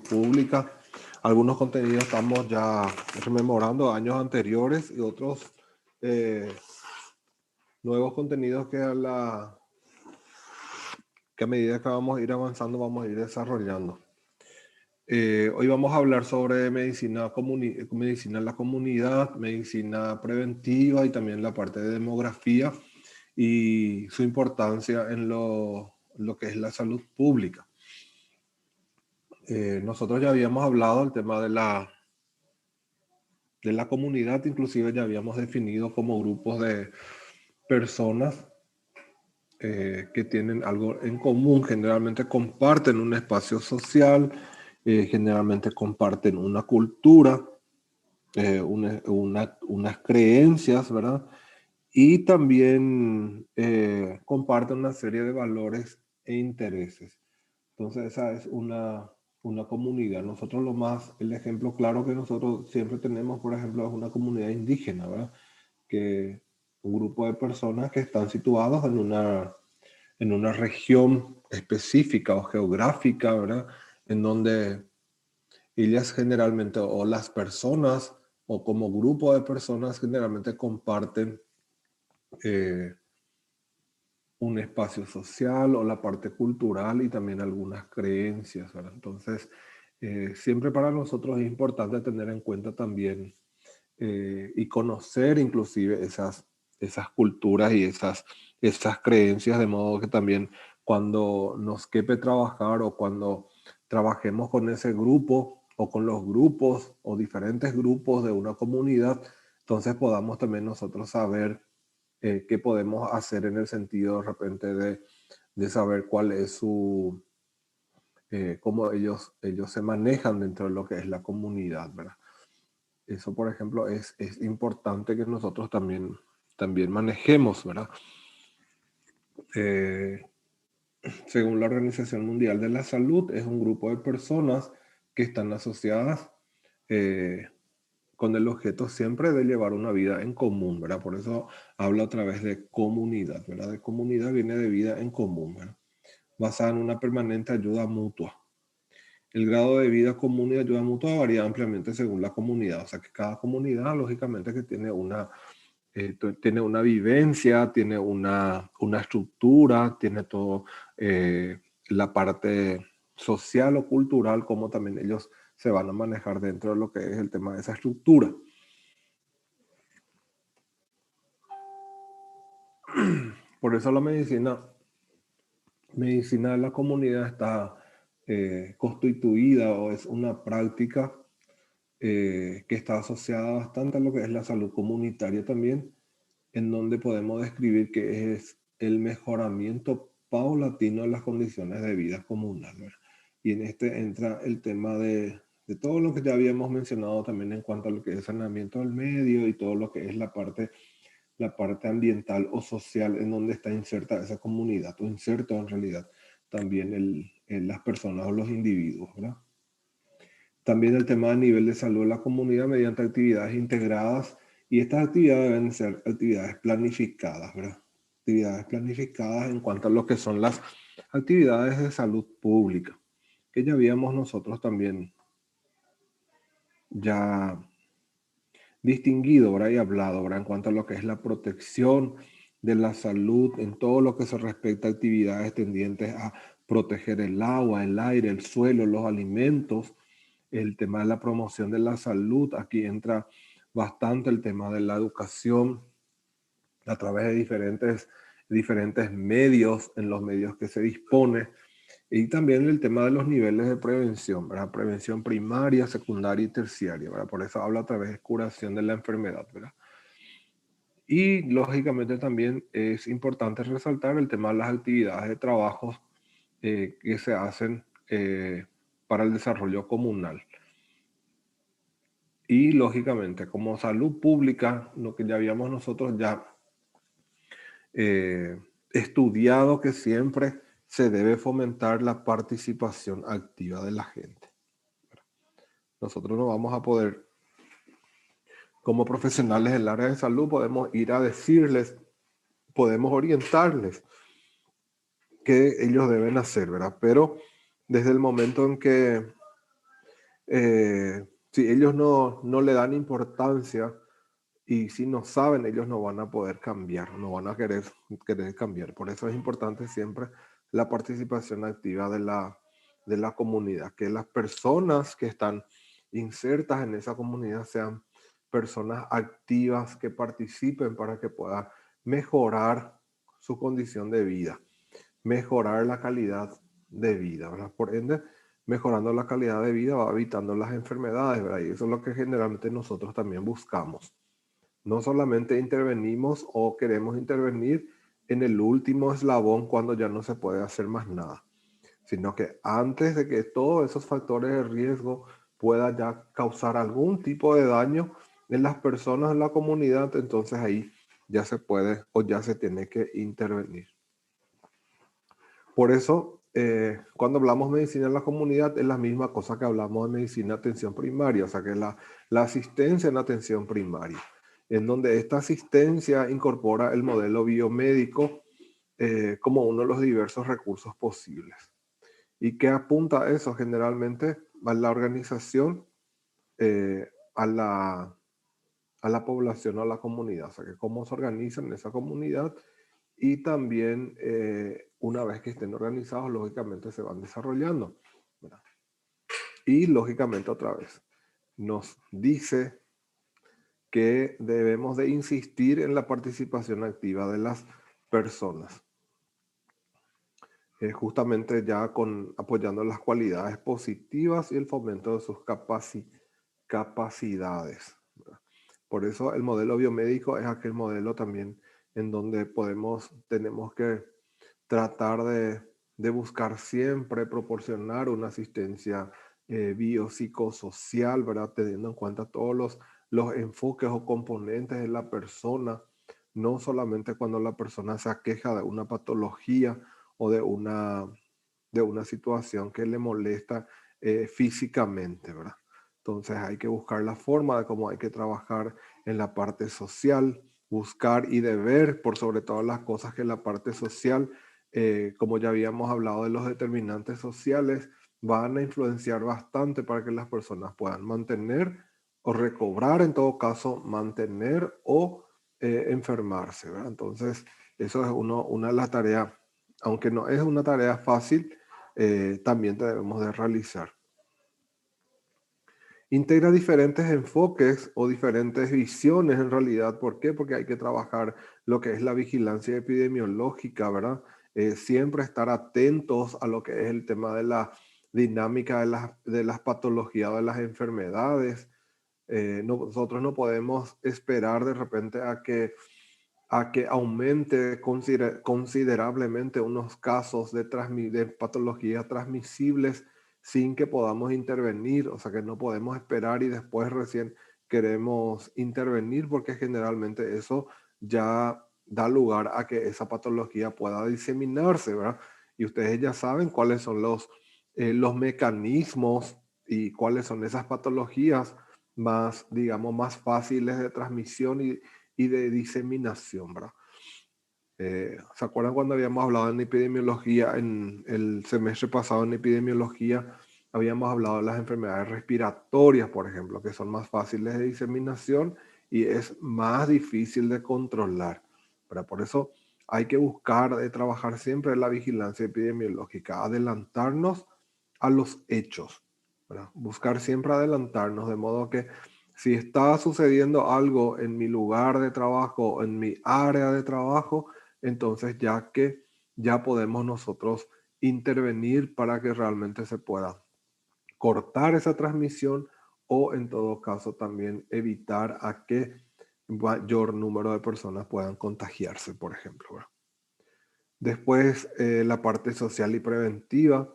pública. Algunos contenidos estamos ya rememorando años anteriores y otros nuevos contenidos que a medida que vamos a ir avanzando vamos a ir desarrollando. Hoy vamos a hablar sobre medicina en la comunidad, medicina preventiva y también la parte de demografía y su importancia en lo que es la salud pública. Nosotros ya habíamos hablado del tema de la comunidad, inclusive ya habíamos definido como grupos de personas que tienen algo en común, generalmente comparten un espacio social, generalmente comparten una cultura, unas creencias, ¿verdad? Y también comparten una serie de valores e intereses. Entonces esa es una comunidad. Nosotros el ejemplo claro que nosotros siempre tenemos, por ejemplo, es una comunidad indígena, ¿verdad? Que un grupo de personas que están situados en una región específica o geográfica, ¿verdad? En donde ellas generalmente, o las personas, o como grupo de personas, generalmente comparten un espacio social o la parte cultural y también algunas creencias, ¿verdad? Entonces, siempre para nosotros es importante tener en cuenta también y conocer inclusive esas culturas y esas creencias, de modo que también cuando nos quepe trabajar o cuando trabajemos con ese grupo o con los grupos o diferentes grupos de una comunidad, entonces podamos también nosotros saber qué podemos hacer en el sentido de repente de saber cuál es cómo ellos se manejan dentro de lo que es la comunidad, ¿verdad? Eso, por ejemplo, es importante que nosotros también manejemos, ¿verdad? Según la Organización Mundial de la Salud, es un grupo de personas que están asociadas eh, con el objeto siempre de llevar una vida en común, ¿verdad? Por eso habla a través de comunidad, ¿verdad? De comunidad viene de vida en común, ¿verdad? Basada en una permanente ayuda mutua. El grado de vida común y ayuda mutua varía ampliamente según la comunidad, o sea que cada comunidad, lógicamente, que tiene tiene una vivencia, tiene una estructura, tiene todo la parte social o cultural, como también ellos se van a manejar dentro de lo que es el tema de esa estructura. Por eso la medicina de la comunidad está constituida o es una práctica que está asociada bastante a lo que es la salud comunitaria también, en donde podemos describir que es el mejoramiento paulatino de las condiciones de vida comunal, ¿verdad? Y en este entra el tema de todo lo que ya habíamos mencionado también en cuanto a lo que es saneamiento del medio y todo lo que es la parte ambiental o social en donde está inserta esa comunidad, o inserto en realidad también las personas o los individuos, ¿verdad? También el tema del nivel de salud de la comunidad mediante actividades integradas, y estas actividades deben ser actividades planificadas, ¿verdad? Actividades planificadas en cuanto a lo que son las actividades de salud pública, que ya habíamos nosotros también ya distinguido, ¿verdad? Y hablado, ¿verdad? En cuanto a lo que es la protección de la salud, en todo lo que se respecta a actividades tendientes a proteger el agua, el aire, el suelo, los alimentos, el tema de la promoción de la salud. Aquí entra bastante el tema de la educación a través de diferentes medios, en los medios que se dispone, y también el tema de los niveles de prevención, ¿verdad? Prevención primaria, secundaria y terciaria, ¿verdad? Por eso habla a través de curación de la enfermedad, ¿verdad? Y lógicamente también es importante resaltar el tema de las actividades de trabajo que se hacen para el desarrollo comunal. Y lógicamente, como salud pública, lo que ya habíamos nosotros ya estudiado, que siempre se debe fomentar la participación activa de la gente. Nosotros no vamos a poder, como profesionales del área de salud, podemos ir a decirles, podemos orientarles qué ellos deben hacer, ¿verdad? Pero desde el momento en que Si ellos no le dan importancia y si no saben, ellos no van a poder cambiar, no van a querer cambiar. Por eso es importante siempre la participación activa de la comunidad, que las personas que están insertas en esa comunidad sean personas activas que participen para que puedan mejorar su condición de vida, mejorar la calidad de vida, ¿verdad? Por ende, mejorando la calidad de vida va evitando las enfermedades, ¿verdad? Y eso es lo que generalmente nosotros también buscamos. No solamente intervenimos o queremos intervenir en el último eslabón cuando ya no se puede hacer más nada, sino que antes de que todos esos factores de riesgo puedan ya causar algún tipo de daño en las personas de la comunidad, entonces ahí ya se puede o ya se tiene que intervenir. Por eso, cuando hablamos de medicina en la comunidad, es la misma cosa que hablamos de medicina de atención primaria, o sea, que es la asistencia en atención primaria, en donde esta asistencia incorpora el modelo biomédico como uno de los diversos recursos posibles. ¿Y qué apunta a eso? Generalmente a la organización, eh, a la población o a la comunidad, o sea, que cómo se organiza en esa comunidad y también una vez que estén organizados, lógicamente se van desarrollando, ¿verdad? Y lógicamente otra vez nos dice que debemos de insistir en la participación activa de las personas, justamente ya apoyando las cualidades positivas y el fomento de sus capacidades, ¿verdad? Por eso el modelo biomédico es aquel modelo también en donde tenemos que tratar de buscar siempre proporcionar una asistencia biopsicosocial, ¿verdad? Teniendo en cuenta todos los enfoques o componentes de la persona, no solamente cuando la persona se aqueja de una patología o de una situación que le molesta físicamente, ¿verdad? Entonces hay que buscar la forma de cómo hay que trabajar en la parte social, buscar y de ver por sobre todas las cosas que la parte social, como ya habíamos hablado de los determinantes sociales, van a influenciar bastante para que las personas puedan mantener o recobrar, en todo caso, mantener o enfermarse, ¿verdad? Entonces, eso es una de las tareas, aunque no es una tarea fácil, también debemos de realizar. Integra diferentes enfoques o diferentes visiones en realidad. ¿Por qué? Porque hay que trabajar lo que es la vigilancia epidemiológica, ¿verdad? Siempre estar atentos a lo que es el tema de la dinámica de las patologías, de las enfermedades. Nosotros no podemos esperar de repente a que aumente considerablemente unos casos de patologías transmisibles sin que podamos intervenir, o sea que no podemos esperar y después recién queremos intervenir porque generalmente eso ya da lugar a que esa patología pueda diseminarse, ¿verdad? Y ustedes ya saben cuáles son los mecanismos y cuáles son esas patologías más, digamos, más fáciles de transmisión y de diseminación, ¿verdad? ¿Se acuerdan cuando habíamos hablado en epidemiología, en el semestre pasado en epidemiología, habíamos hablado de las enfermedades respiratorias, por ejemplo, que son más fáciles de diseminación y es más difícil de controlar, ¿verdad? Por eso hay que buscar de trabajar siempre en la vigilancia epidemiológica, adelantarnos a los hechos, ¿verdad? Buscar siempre adelantarnos, de modo que si está sucediendo algo en mi lugar de trabajo, en mi área de trabajo, entonces ya podemos nosotros intervenir para que realmente se pueda cortar esa transmisión o en todo caso también evitar a que mayor número de personas puedan contagiarse, por ejemplo, ¿verdad? Después, la parte social y preventiva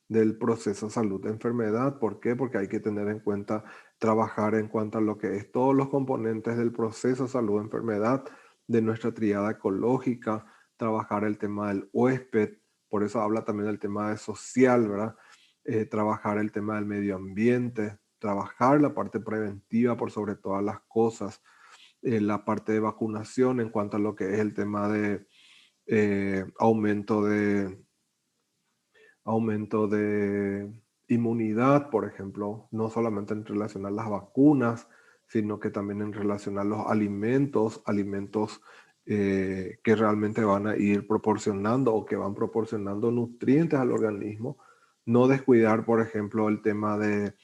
del proceso salud-enfermedad. ¿Por qué? Porque hay que tener en cuenta, trabajar en cuanto a lo que es todos los componentes del proceso salud-enfermedad de nuestra triada ecológica, trabajar el tema del huésped, por eso habla también del tema de social, ¿verdad? Trabajar el tema del medio ambiente, trabajar la parte preventiva por sobre todas las cosas, la parte de vacunación en cuanto a lo que es el tema de aumento de inmunidad, por ejemplo, no solamente en relación a las vacunas, sino que también en relación a los alimentos, que realmente van a ir proporcionando o que van proporcionando nutrientes al organismo. No descuidar, por ejemplo, el tema de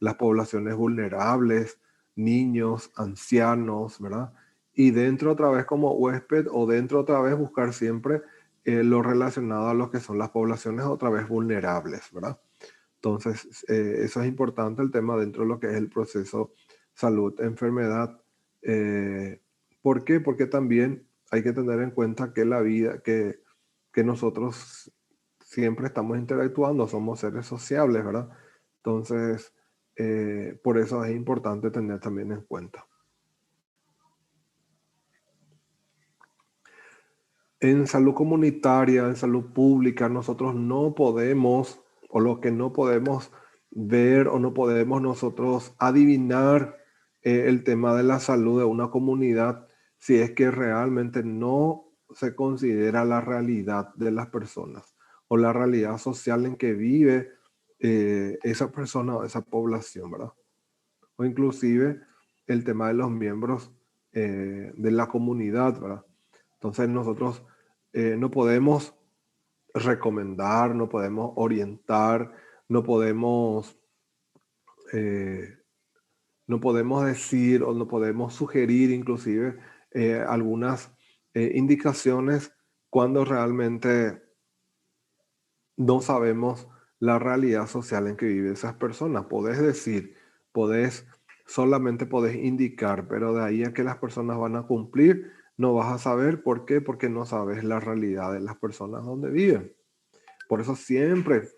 las poblaciones vulnerables, niños, ancianos, ¿verdad? Y dentro otra vez como huésped o dentro otra vez buscar siempre lo relacionado a lo que son las poblaciones otra vez vulnerables, ¿verdad? Entonces, eso es importante, el tema dentro de lo que es el proceso salud-enfermedad. Eh, ¿Por qué? Porque también hay que tener en cuenta que la vida, que nosotros siempre estamos interactuando, somos seres sociables, ¿verdad? Entonces, por eso es importante tener también en cuenta. En salud comunitaria, en salud pública, nosotros no podemos, o lo que no podemos ver o no podemos nosotros adivinar el tema de la salud de una comunidad si es que realmente no se considera la realidad de las personas o la realidad social en que vive esa persona o esa población, ¿verdad? O inclusive el tema de los miembros de la comunidad, ¿verdad? Entonces nosotros no podemos recomendar, no podemos orientar, no podemos, eh, no podemos decir o no podemos sugerir inclusive algunas indicaciones cuando realmente no sabemos la realidad social en que viven esas personas. Podés decir, podés, solamente podés indicar, pero de ahí a que las personas van a cumplir, no vas a saber. ¿Por qué? Porque no sabes la realidad de las personas donde viven. Por eso siempre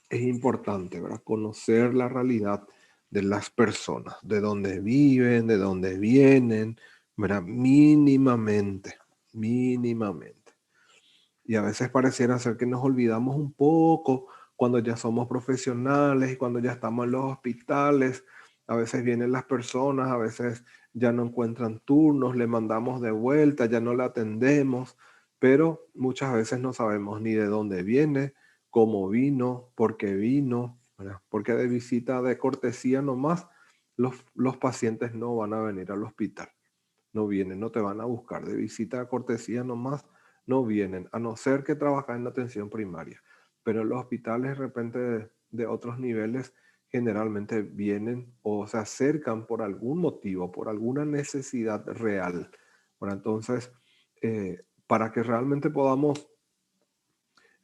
es importante, ¿verdad? Conocer la realidad de las personas, de dónde viven, de dónde vienen, ¿verdad? Mínimamente, mínimamente. Y a veces pareciera ser que nos olvidamos un poco cuando ya somos profesionales y cuando ya estamos en los hospitales. A veces vienen las personas, a veces ya no encuentran turnos, le mandamos de vuelta, ya no la atendemos, pero muchas veces no sabemos ni de dónde viene, cómo vino, por qué vino, ¿verdad? Porque de visita de cortesía nomás, los pacientes no van a venir al hospital, no vienen, no te van a buscar. De visita de cortesía nomás no vienen, a no ser que trabajas en la atención primaria. Pero los hospitales de repente de otros niveles generalmente vienen o se acercan por algún motivo, por alguna necesidad real. Bueno, entonces, para que realmente podamos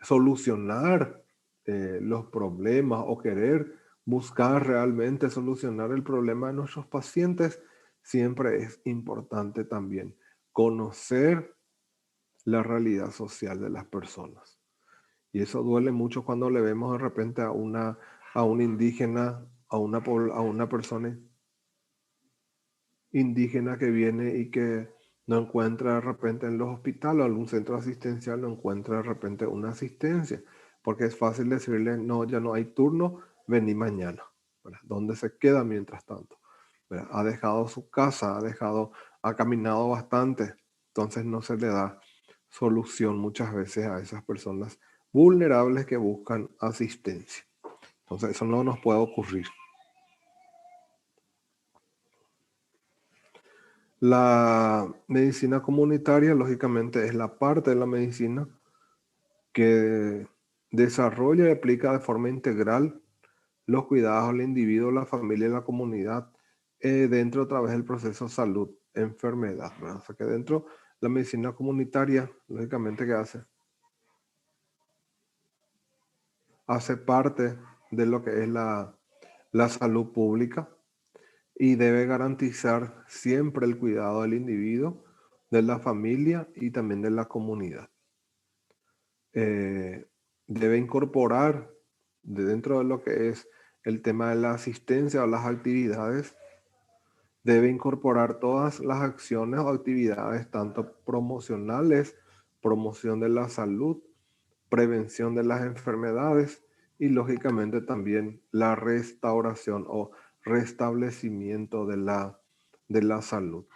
solucionar los problemas o querer buscar realmente solucionar el problema de nuestros pacientes, siempre es importante también conocer la realidad social de las personas. Y eso duele mucho cuando le vemos de repente a un indígena, a una persona indígena que viene y que no encuentra de repente en los hospitales o algún centro asistencial, no encuentra de repente una asistencia, porque es fácil decirle, no, ya no hay turno, vení mañana, ¿verdad? ¿Dónde se queda mientras tanto? ¿Verdad? Ha dejado su casa, ha caminado bastante, entonces no se le da solución muchas veces a esas personas vulnerables que buscan asistencia. Entonces eso no nos puede ocurrir. La medicina comunitaria, lógicamente, es la parte de la medicina que desarrolla y aplica de forma integral los cuidados al individuo, la familia y la comunidad dentro a través del proceso salud, enfermedad, ¿verdad? O sea que dentro la medicina comunitaria, lógicamente, ¿qué hace? Hace parte de lo que es la salud pública y debe garantizar siempre el cuidado del individuo, de la familia y también de la comunidad. eh, Debe incorporar dentro de lo que es el tema de la asistencia o las actividades, debe incorporar todas las acciones o actividades, tanto promocionales, promoción de la salud, prevención de las enfermedades y lógicamente también la restauración o restablecimiento de la salud.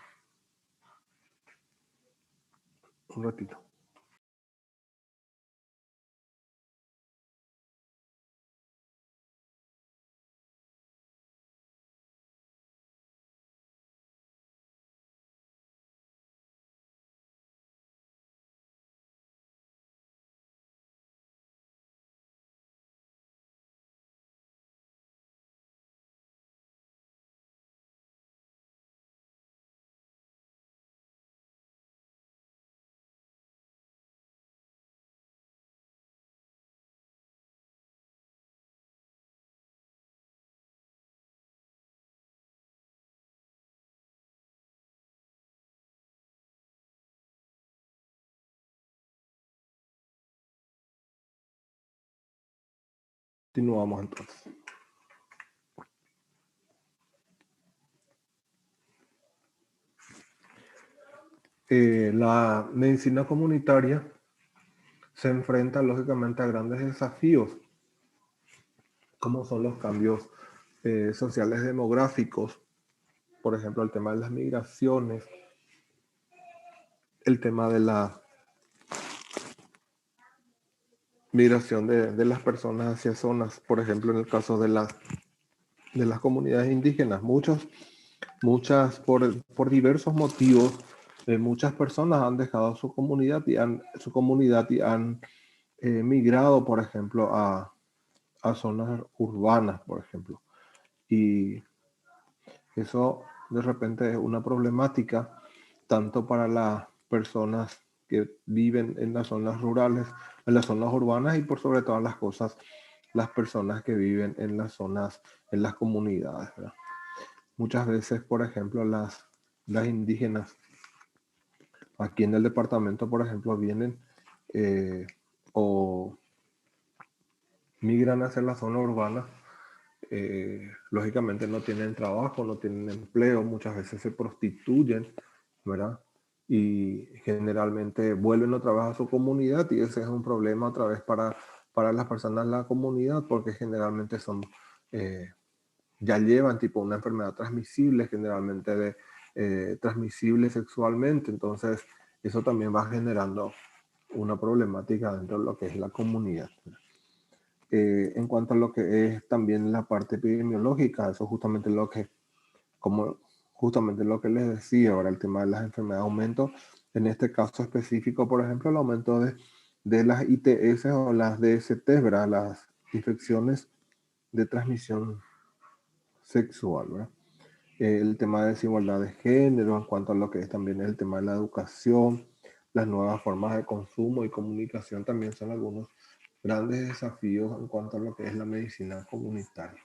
Un ratito. Continuamos entonces. La medicina comunitaria se enfrenta lógicamente a grandes desafíos, como son los cambios sociales demográficos, por ejemplo, el tema de las migraciones, el tema de la migración de las personas hacia zonas, por ejemplo, en el caso de las comunidades indígenas, muchas por diversos motivos, muchas personas han dejado su comunidad y han migrado, por ejemplo, a zonas urbanas, por ejemplo. Y eso de repente es una problemática tanto para las personas que viven en las zonas rurales, en las zonas urbanas y por sobre todas las cosas, las personas que viven en las zonas, en las comunidades, ¿verdad? Muchas veces, por ejemplo, las indígenas aquí en el departamento, por ejemplo, vienen o migran hacia la zona urbana. Lógicamente no tienen trabajo, no tienen empleo, muchas veces se prostituyen, ¿verdad? Y generalmente vuelven otra vez a su comunidad y ese es un problema otra vez para las personas de la comunidad porque generalmente son, ya llevan tipo una enfermedad transmisible, generalmente transmisible sexualmente, entonces eso también va generando una problemática dentro de lo que es la comunidad. En cuanto a lo que es también la parte epidemiológica, eso justamente lo que, como justamente lo que les decía, ahora el tema de las enfermedades, aumento, en este caso específico, por ejemplo, el aumento de las ITS o las DST, ¿verdad? Las infecciones de transmisión sexual, ¿verdad? El tema de desigualdad de género, en cuanto a lo que es también el tema de la educación, las nuevas formas de consumo y comunicación también son algunos grandes desafíos en cuanto a lo que es la medicina comunitaria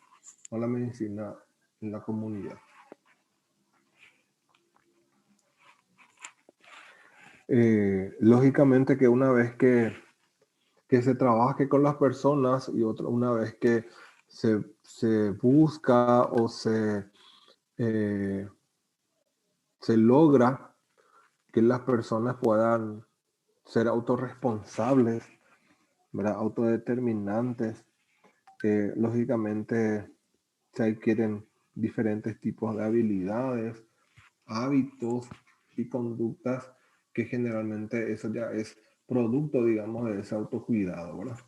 o la medicina en la comunidad. Lógicamente que una vez que se trabaje con las personas y una vez que se busca o se logra que las personas puedan ser autorresponsables, ¿verdad? Autodeterminantes, lógicamente se adquieren diferentes tipos de habilidades, hábitos y conductas que generalmente eso ya es producto, digamos, de ese autocuidado, ¿verdad?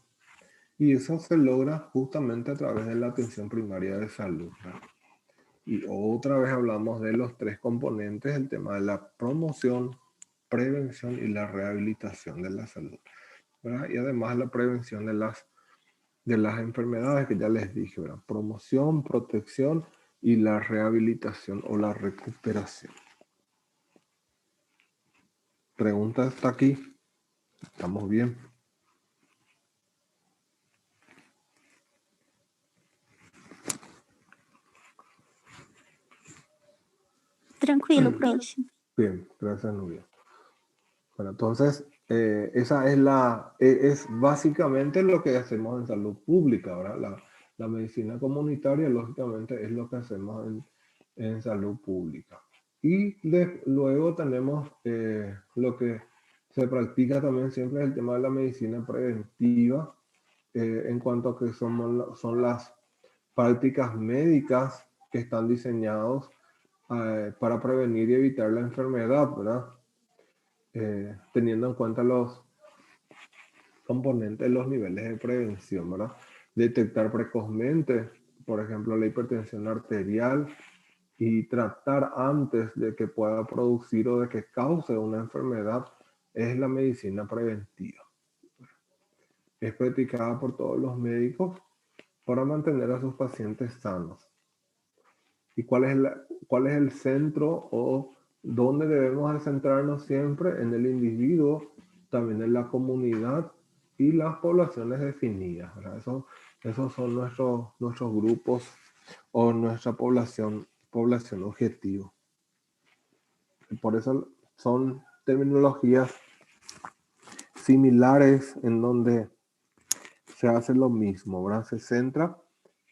Y eso se logra justamente a través de la atención primaria de salud, ¿verdad? Y otra vez hablamos de los tres componentes, el tema de la promoción, prevención y la rehabilitación de la salud, ¿verdad? Y además la prevención de las enfermedades que ya les dije, ¿verdad? Promoción, protección y la rehabilitación o la recuperación. Pregunta hasta aquí. ¿Estamos bien? Tranquilo, profe. Bien, gracias, Nubia. Bueno, entonces, esa es básicamente lo que hacemos en salud pública, ¿verdad? La medicina comunitaria, lógicamente, es lo que hacemos en salud pública. Y luego tenemos lo que se practica también siempre, el tema de la medicina preventiva, en cuanto a que son las prácticas médicas que están diseñados para prevenir y evitar la enfermedad, ¿verdad? Teniendo en cuenta los componentes, los niveles de prevención, ¿verdad? Detectar precozmente, por ejemplo, la hipertensión arterial y tratar antes de que pueda producir o de que cause una enfermedad es la medicina preventiva. Es practicada por todos los médicos para mantener a sus pacientes sanos. ¿Y cuál es el centro o dónde debemos de centrarnos siempre? En el individuo, también en la comunidad y las poblaciones definidas, ¿verdad? Esos son nuestros grupos o nuestra población objetivo. Y por eso son terminologías similares en donde se hace lo mismo, ¿verdad? Se centra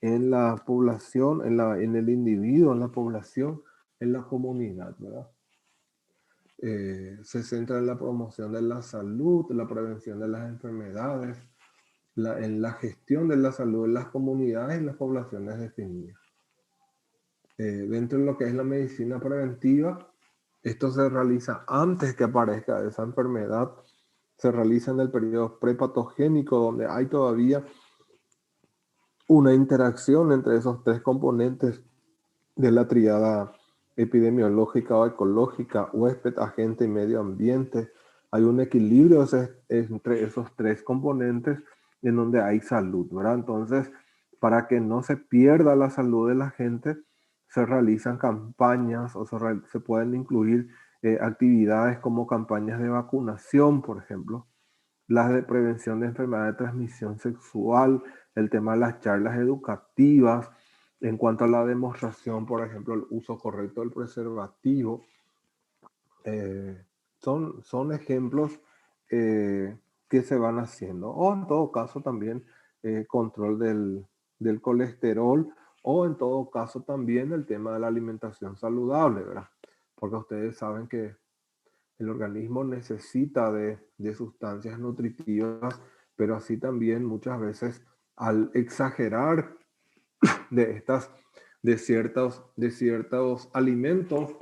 en la población, en el individuo, en la población, en la comunidad, ¿verdad? Se centra en la promoción de la salud, la prevención de las enfermedades, en la gestión de la salud en las comunidades y las poblaciones definidas. Dentro de lo que es la medicina preventiva, esto se realiza antes que aparezca esa enfermedad, se realiza en el periodo prepatogénico, donde hay todavía una interacción entre esos tres componentes de la tríada epidemiológica o ecológica, huésped, agente y medio ambiente. Hay un equilibrio entre esos tres componentes en donde hay salud, ¿verdad? Entonces, para que no se pierda la salud de la gente, se realizan campañas o se pueden incluir actividades como campañas de vacunación, por ejemplo, las de prevención de enfermedad de transmisión sexual, el tema de las charlas educativas, en cuanto a la demostración, por ejemplo, el uso correcto del preservativo. Son ejemplos que se van haciendo. O en todo caso también control del colesterol, o en todo caso también el tema de la alimentación saludable, ¿verdad? Porque ustedes saben que el organismo necesita de sustancias nutritivas, pero así también muchas veces al exagerar de estas, de ciertos alimentos,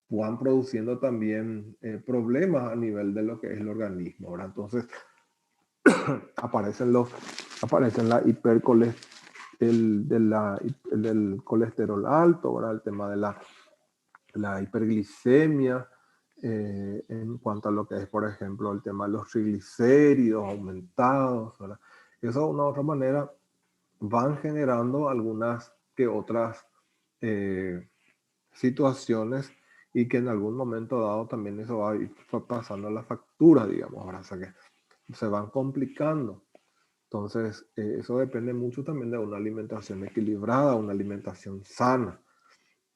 van produciendo también problemas a nivel de lo que es el organismo, ¿verdad? Entonces aparecen la del colesterol alto, ¿verdad? El tema de la hiperglicemia, en cuanto a lo que es, por ejemplo, el tema de los triglicéridos aumentados, ¿verdad? Eso de una u otra manera van generando algunas que otras situaciones, y que en algún momento dado también eso va a ir pasando la factura, digamos, ¿verdad? O sea que se van complicando. Entonces, eso depende mucho también de una alimentación equilibrada, una alimentación sana,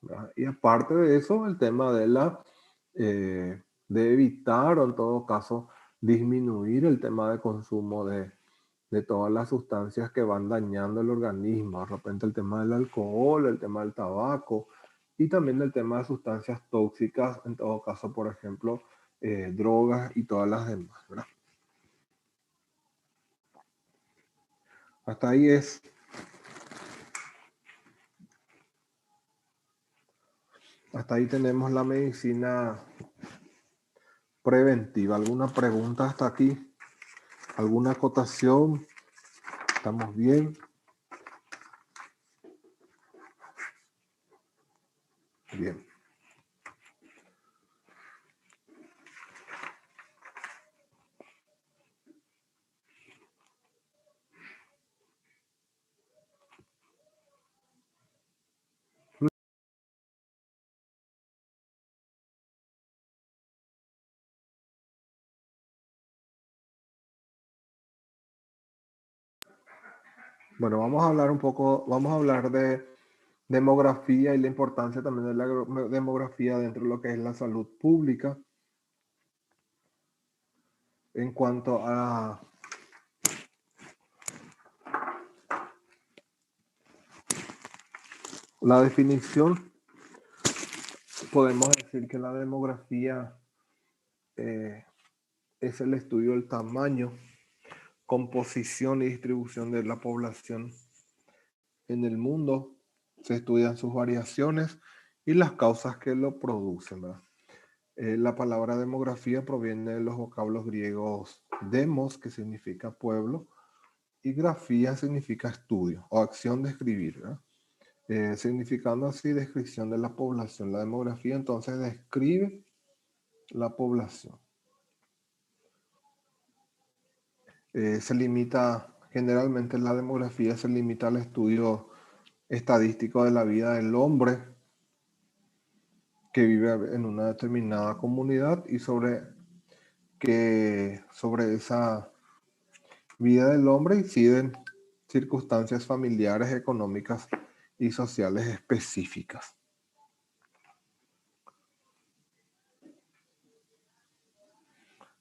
¿verdad? Y aparte de eso, el tema de evitar, o en todo caso, disminuir el tema de consumo de todas las sustancias que van dañando el organismo. De repente el tema del alcohol, el tema del tabaco, y también el tema de sustancias tóxicas, en todo caso, por ejemplo, drogas y todas las demás, ¿verdad? Hasta ahí es. Hasta ahí tenemos la medicina preventiva. ¿Alguna pregunta hasta aquí? ¿Alguna acotación? ¿Estamos bien? Bien. Bueno, vamos a hablar un poco, vamos a hablar de demografía y la importancia también de la demografía dentro de lo que es la salud pública. En cuanto a la definición, podemos decir que la demografía es el estudio del tamaño, composición y distribución de la población en el mundo. Se estudian sus variaciones y las causas que lo producen, ¿verdad? La palabra demografía proviene de los vocablos griegos demos, que significa pueblo, y grafía significa estudio o acción de escribir, ¿verdad? Significando así descripción de la población. La demografía entonces describe la población. Se limita, generalmente la demografía se limita al estudio estadístico de la vida del hombre que vive en una determinada comunidad, y sobre esa vida del hombre inciden circunstancias familiares, económicas y sociales específicas.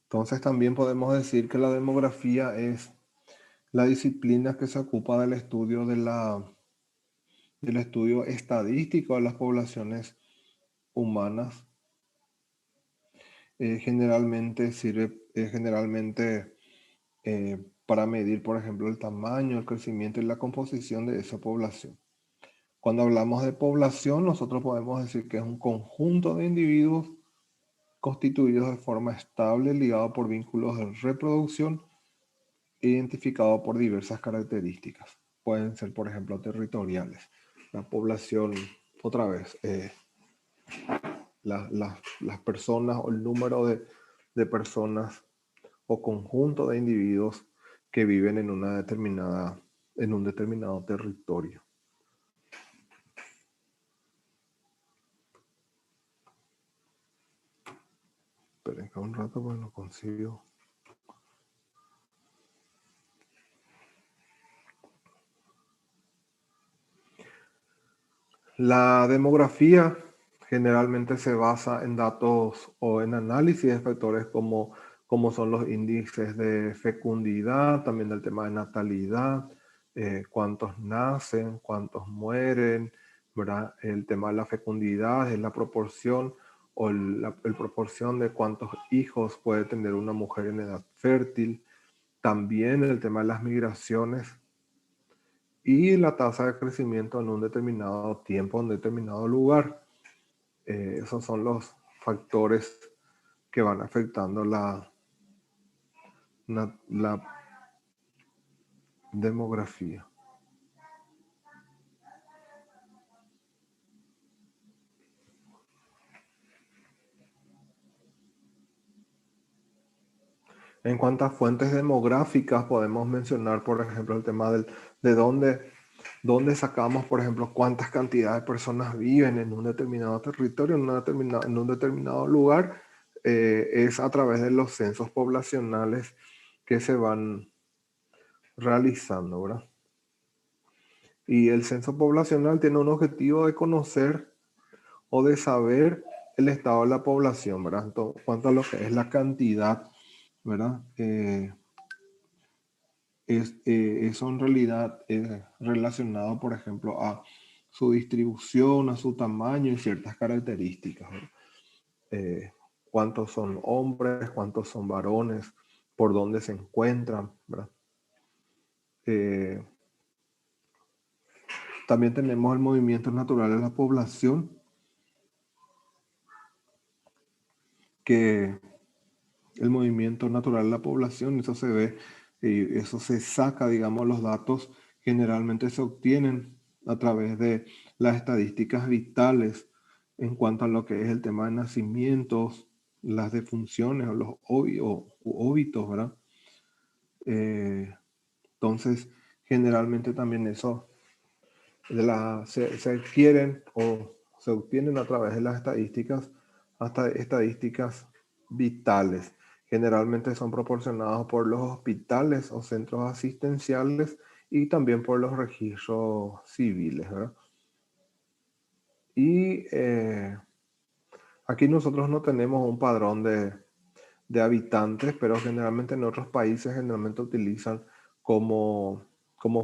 Entonces también podemos decir que la demografía es la disciplina que se ocupa del estudio del estudio estadístico de las poblaciones humanas generalmente sirve para medir, por ejemplo, el tamaño, el crecimiento y la composición de esa población. Cuando hablamos de población, nosotros podemos decir que es un conjunto de individuos constituidos de forma estable, ligados por vínculos de reproducción, identificados por diversas características. Pueden ser, por ejemplo, territoriales. La población, otra vez, las personas o el número de personas o conjunto de individuos que viven en en un determinado territorio. Esperen acá un rato porque no consigo. La demografía generalmente se basa en datos o en análisis de factores como son los índices de fecundidad, también el tema de natalidad, cuántos nacen, cuántos mueren, ¿verdad? El tema de la fecundidad es la proporción o el proporción de cuántos hijos puede tener una mujer en edad fértil. También el tema de las migraciones y la tasa de crecimiento en un determinado tiempo, en un determinado lugar. Esos son los factores que van afectando la demografía. En cuanto a fuentes demográficas, podemos mencionar, por ejemplo, el tema de dónde sacamos, por ejemplo, cuántas cantidades de personas viven en un determinado territorio, en un determinado lugar, es a través de los censos poblacionales que se van realizando, ¿verdad? Y el censo poblacional tiene un objetivo de conocer o de saber el estado de la población, ¿verdad? En cuanto a lo que es la cantidad, ¿verdad? Eso en realidad es relacionado, por ejemplo, a su distribución, a su tamaño y ciertas características, ¿verdad? Cuántos son hombres, cuántos son varones, por dónde se encuentran, ¿verdad? Eh, También tenemos el movimiento natural de la población, que el movimiento natural de la población, eso se ve, eso se saca, digamos, los datos generalmente se obtienen a través de las estadísticas vitales en cuanto a lo que es el tema de nacimientos, las defunciones o los óbitos, ¿verdad? Eh, entonces, generalmente también eso se adquieren o se obtienen a través de las estadísticas, hasta estadísticas vitales. Generalmente son proporcionados por los hospitales o centros asistenciales y también por los registros civiles, ¿verdad? Y aquí nosotros no tenemos un padrón de habitantes, pero generalmente en otros países generalmente utilizan como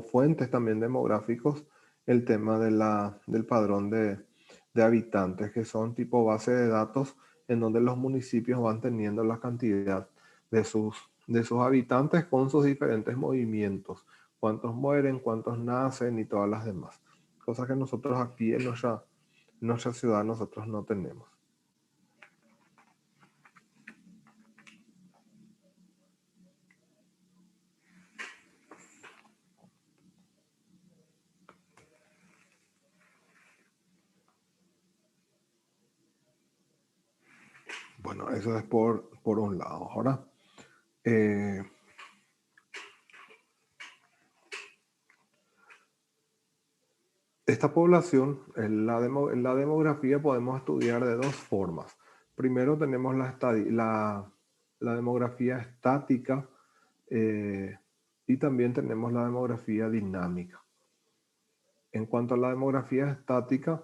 fuentes también demográficos el tema del padrón de habitantes, que son tipo base de datos en donde los municipios van teniendo la cantidad de sus habitantes con sus diferentes movimientos, cuántos mueren, cuántos nacen y todas las demás. Cosas que nosotros aquí en nuestra ciudad nosotros no tenemos. Bueno, eso es por un lado. Ahora, eh, esta población, en la demografía podemos estudiar de dos formas. Primero tenemos la demografía estática y también tenemos la demografía dinámica. En cuanto a la demografía estática,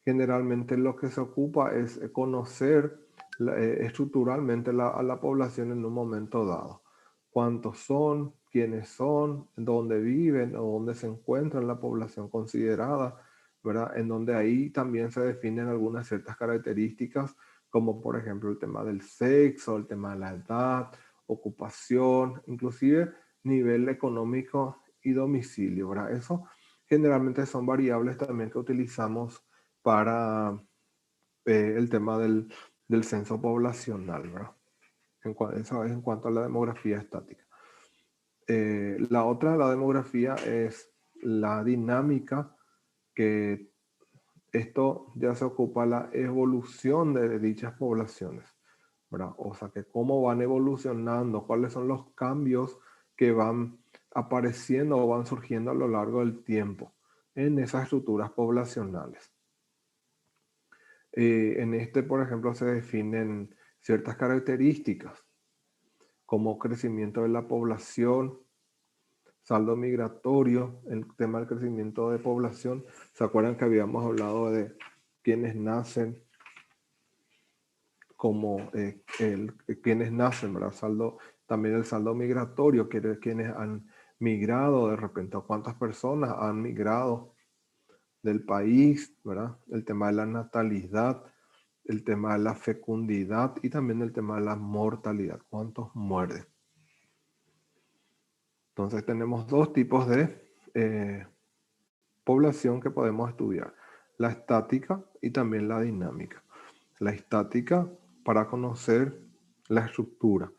generalmente lo que se ocupa es conocer estructuralmente a la población en un momento dado. Cuántos son, quiénes son, dónde viven o dónde se encuentra la población considerada, ¿verdad? En donde ahí también se definen algunas ciertas características, como por ejemplo el tema del sexo, el tema de la edad, ocupación, inclusive nivel económico y domicilio, ¿verdad? Eso generalmente son variables también que utilizamos para el tema del censo poblacional, ¿verdad? Eso es en cuanto a la demografía estática. La demografía, es la dinámica que esto ya se ocupa la evolución de dichas poblaciones, ¿verdad? O sea, que cómo van evolucionando, cuáles son los cambios que van apareciendo o van surgiendo a lo largo del tiempo en esas estructuras poblacionales. En este, por ejemplo, se definen ciertas características como crecimiento de la población, saldo migratorio, el tema del crecimiento de población. ¿Se acuerdan que habíamos hablado de quienes nacen como quienes nacen, ¿verdad? También el saldo migratorio, quienes han migrado de repente, o cuántas personas han migrado del país, ¿verdad? El tema de la natalidad, el tema de la fecundidad y también el tema de la mortalidad, cuántos mueren. Entonces tenemos dos tipos de población que podemos estudiar, la estática y también la dinámica. La estática para conocer la estructura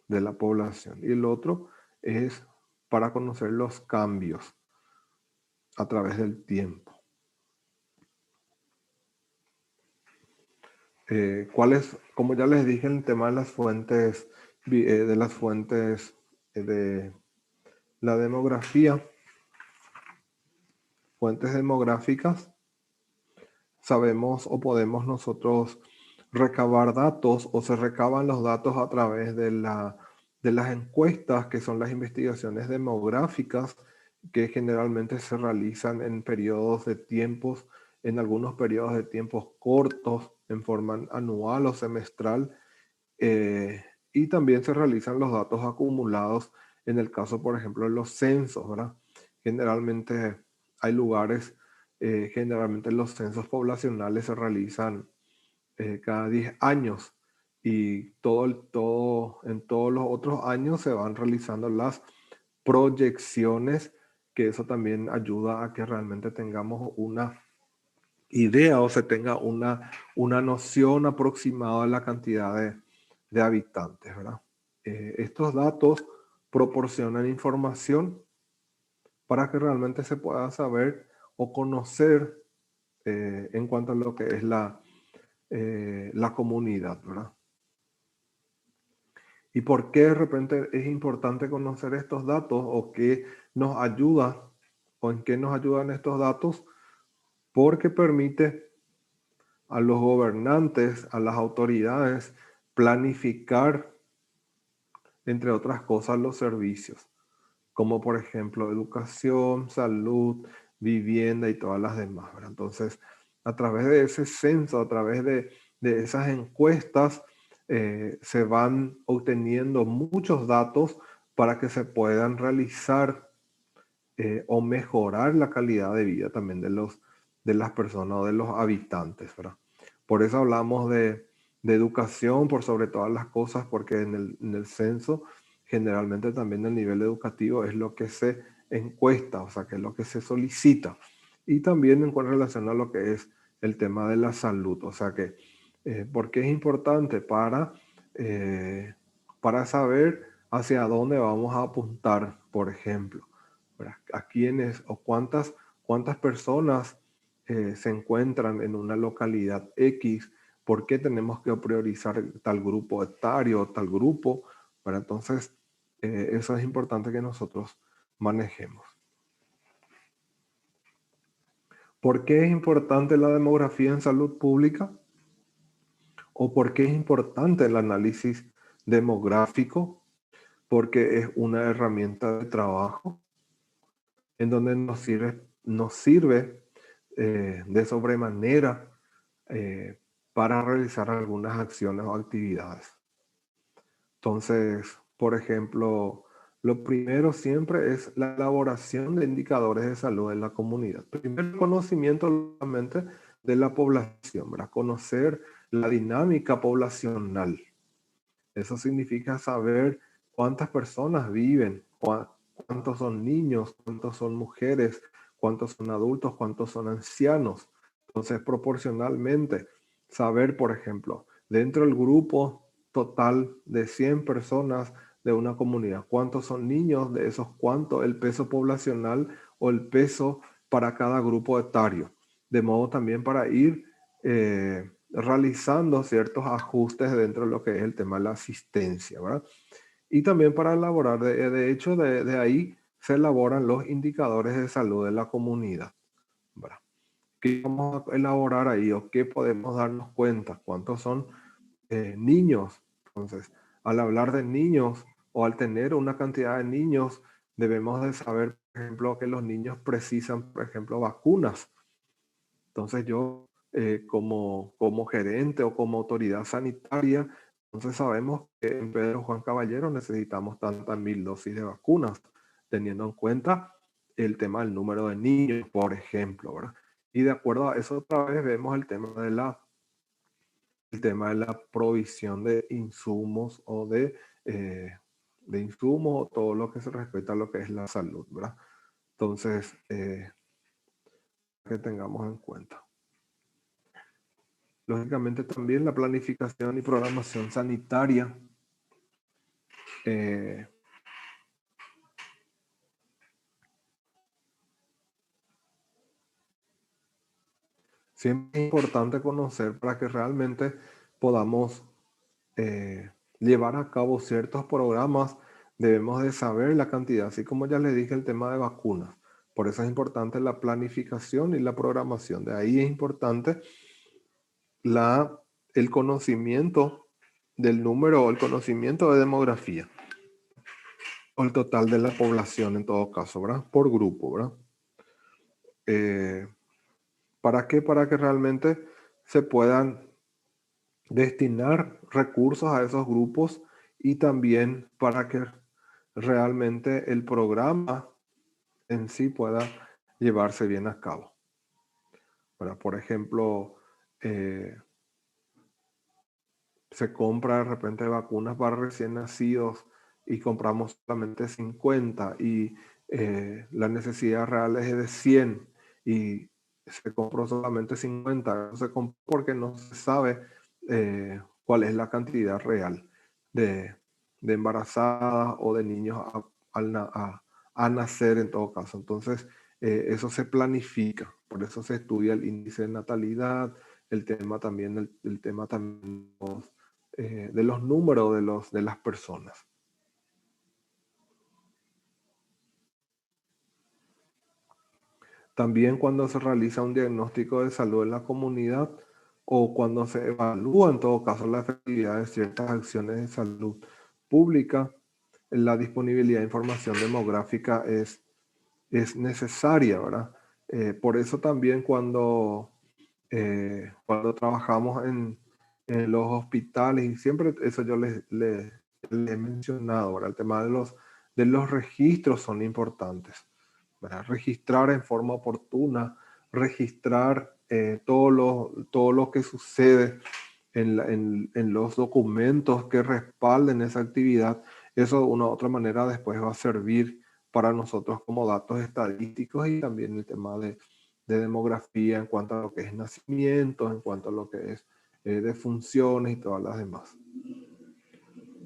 de la población y el otro es para conocer los cambios a través del tiempo. Como ya les dije, el tema de las fuentes, de la demografía, fuentes demográficas, sabemos o podemos nosotros recabar datos o se recaban los datos a través de las encuestas, que son las investigaciones demográficas que generalmente se realizan en periodos de tiempos, en algunos periodos de tiempos cortos, en forma anual o semestral, y también se realizan los datos acumulados en el caso, por ejemplo, de los censos, ¿verdad? Generalmente hay lugares, generalmente los censos poblacionales se realizan cada 10 años y en todos los otros años se van realizando las proyecciones, que eso también ayuda a que realmente tengamos una idea o se tenga una noción aproximada de la cantidad de habitantes, ¿verdad? Estos datos proporcionan información para que realmente se pueda saber o conocer en cuanto a lo que es la comunidad, ¿verdad? ¿Y por qué de repente es importante conocer estos datos o qué nos ayuda o en qué nos ayudan estos datos? Porque permite a los gobernantes, a las autoridades, planificar, entre otras cosas, los servicios, como por ejemplo educación, salud, vivienda y todas las demás, ¿verdad? Entonces, a través de ese censo, a través de esas encuestas, se van obteniendo muchos datos para que se puedan realizar o mejorar la calidad de vida también de las personas o de los habitantes, ¿verdad? Por eso hablamos de educación por sobre todas las cosas, porque en el censo generalmente también el nivel educativo es lo que se encuesta, o sea, que es lo que se solicita. Y también en relación a lo que es el tema de la salud, o sea que, porque es importante para saber hacia dónde vamos a apuntar, por ejemplo, ¿verdad? A quiénes o cuántas personas se encuentran en una localidad X, por qué tenemos que priorizar tal grupo etario o tal grupo, ¿verdad? Entonces, eso es importante que nosotros manejemos. ¿Por qué es importante la demografía en salud pública? ¿O por qué es importante el análisis demográfico? Porque es una herramienta de trabajo en donde nos sirve de sobremanera para realizar algunas acciones o actividades. Entonces, por ejemplo, Lo primero siempre es la elaboración de indicadores de salud en la comunidad. Primero, el conocimiento solamente de la población, ¿verdad? Conocer la dinámica poblacional. Eso significa saber cuántas personas viven, cuántos son niños, cuántos son mujeres, cuántos son adultos, cuántos son ancianos. Entonces, proporcionalmente, saber, por ejemplo, dentro del grupo total de 100 personas de una comunidad, cuántos son niños, de esos cuánto el peso poblacional o el peso para cada grupo etario. De modo también para ir realizando ciertos ajustes dentro de lo que es el tema de la asistencia, ¿verdad? Y también para elaborar, de hecho, de ahí se elaboran los indicadores de salud de la comunidad, ¿verdad? ¿Qué vamos a elaborar ahí o qué podemos darnos cuenta? ¿Cuántos son niños? Entonces, al hablar de niños o al tener una cantidad de niños, debemos de saber, por ejemplo, que los niños precisan, por ejemplo, vacunas. Entonces yo, como gerente o como autoridad sanitaria, entonces sabemos que en Pedro Juan Caballero necesitamos tantas 1000 dosis de vacunas, teniendo en cuenta el tema del número de niños, por ejemplo, ¿verdad? Y de acuerdo a eso otra vez vemos el tema de la provisión de insumos o de insumos o todo lo que se respecta a lo que es la salud, ¿verdad? Entonces, que tengamos en cuenta. Lógicamente también la planificación y programación sanitaria. Siempre es importante conocer para que realmente podamos llevar a cabo ciertos programas. Debemos de saber la cantidad, así como ya les dije el tema de vacunas. Por eso es importante la planificación y la programación. De ahí es importante el conocimiento del número o el conocimiento de demografía o el total de la población en todo caso, ¿verdad? Por grupo, ¿verdad? ¿Para qué? Para que realmente se puedan destinar recursos a esos grupos y también para que realmente el programa en sí pueda llevarse bien a cabo. Bueno, por ejemplo, se compra de repente vacunas para recién nacidos y compramos solamente 50 y la necesidad real es de 100 y se compró solamente 50. No se compró porque no se sabe cuál es la cantidad real de, de embarazadas o de niños a nacer en todo caso. Entonces, eso se planifica, por eso se estudia el índice de natalidad, el tema también, el tema también de los números de las personas. También cuando se realiza un diagnóstico de salud en la comunidad o cuando se evalúa en todo caso la efectividad de ciertas acciones de salud pública, la disponibilidad de información demográfica es necesaria, ¿verdad? Por eso también cuando trabajamos en los hospitales, y siempre eso yo les he mencionado, ¿verdad? El tema de los registros son importantes, ¿verdad? Registrar en forma oportuna, registrar todo lo que sucede en los documentos que respalden esa actividad. Eso de una u otra manera después va a servir para nosotros como datos estadísticos y también el tema de demografía en cuanto a lo que es nacimientos, en cuanto a lo que es defunciones y todas las demás.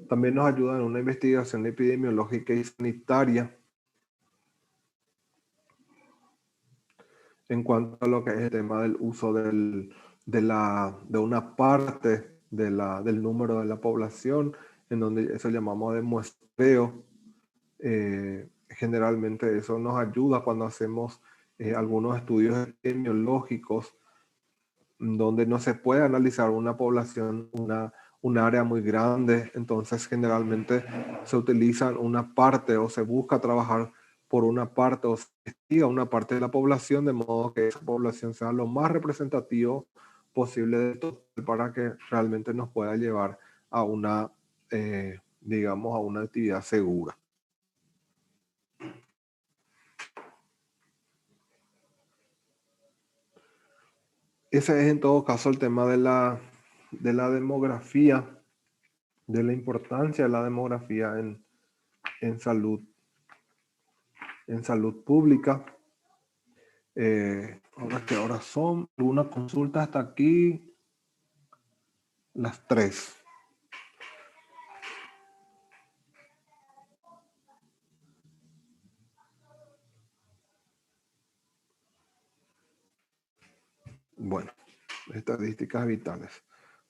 También nos ayuda en una investigación epidemiológica y sanitaria en cuanto a lo que es el tema del uso de una parte del número de la población, en donde eso llamamos de muestreo. Generalmente eso nos ayuda cuando hacemos algunos estudios epidemiológicos donde no se puede analizar una población, un área muy grande. Entonces generalmente se utiliza una parte o se busca trabajar por una parte o se investiga una parte de la población de modo que esa población sea lo más representativo posible de todo para que realmente nos pueda llevar a una, digamos, a una actividad segura. ese es en todo caso el tema de la demografía, de la importancia de la demografía en salud, en salud pública. Ahora que ahora son algunas consultas hasta aquí, las 3. Bueno, estadísticas vitales.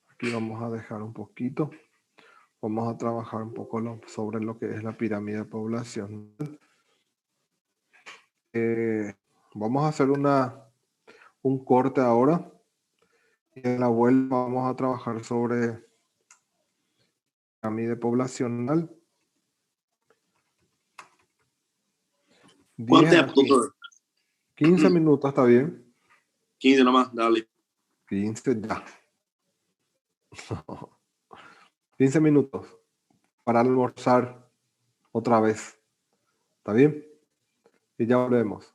Aquí vamos a dejar un poquito. Vamos a trabajar un poco sobre lo que es la pirámide poblacional. Vamos a hacer un corte ahora. Y en la vuelta vamos a trabajar sobre pirámide poblacional. ¿Cuánto 10 tempo, aquí. doutor? 15 minutos, ¿está bien? 15 nomás, dale. 15 ya. 15 minutos para almorzar otra vez. ¿Está bien? Y ya volvemos.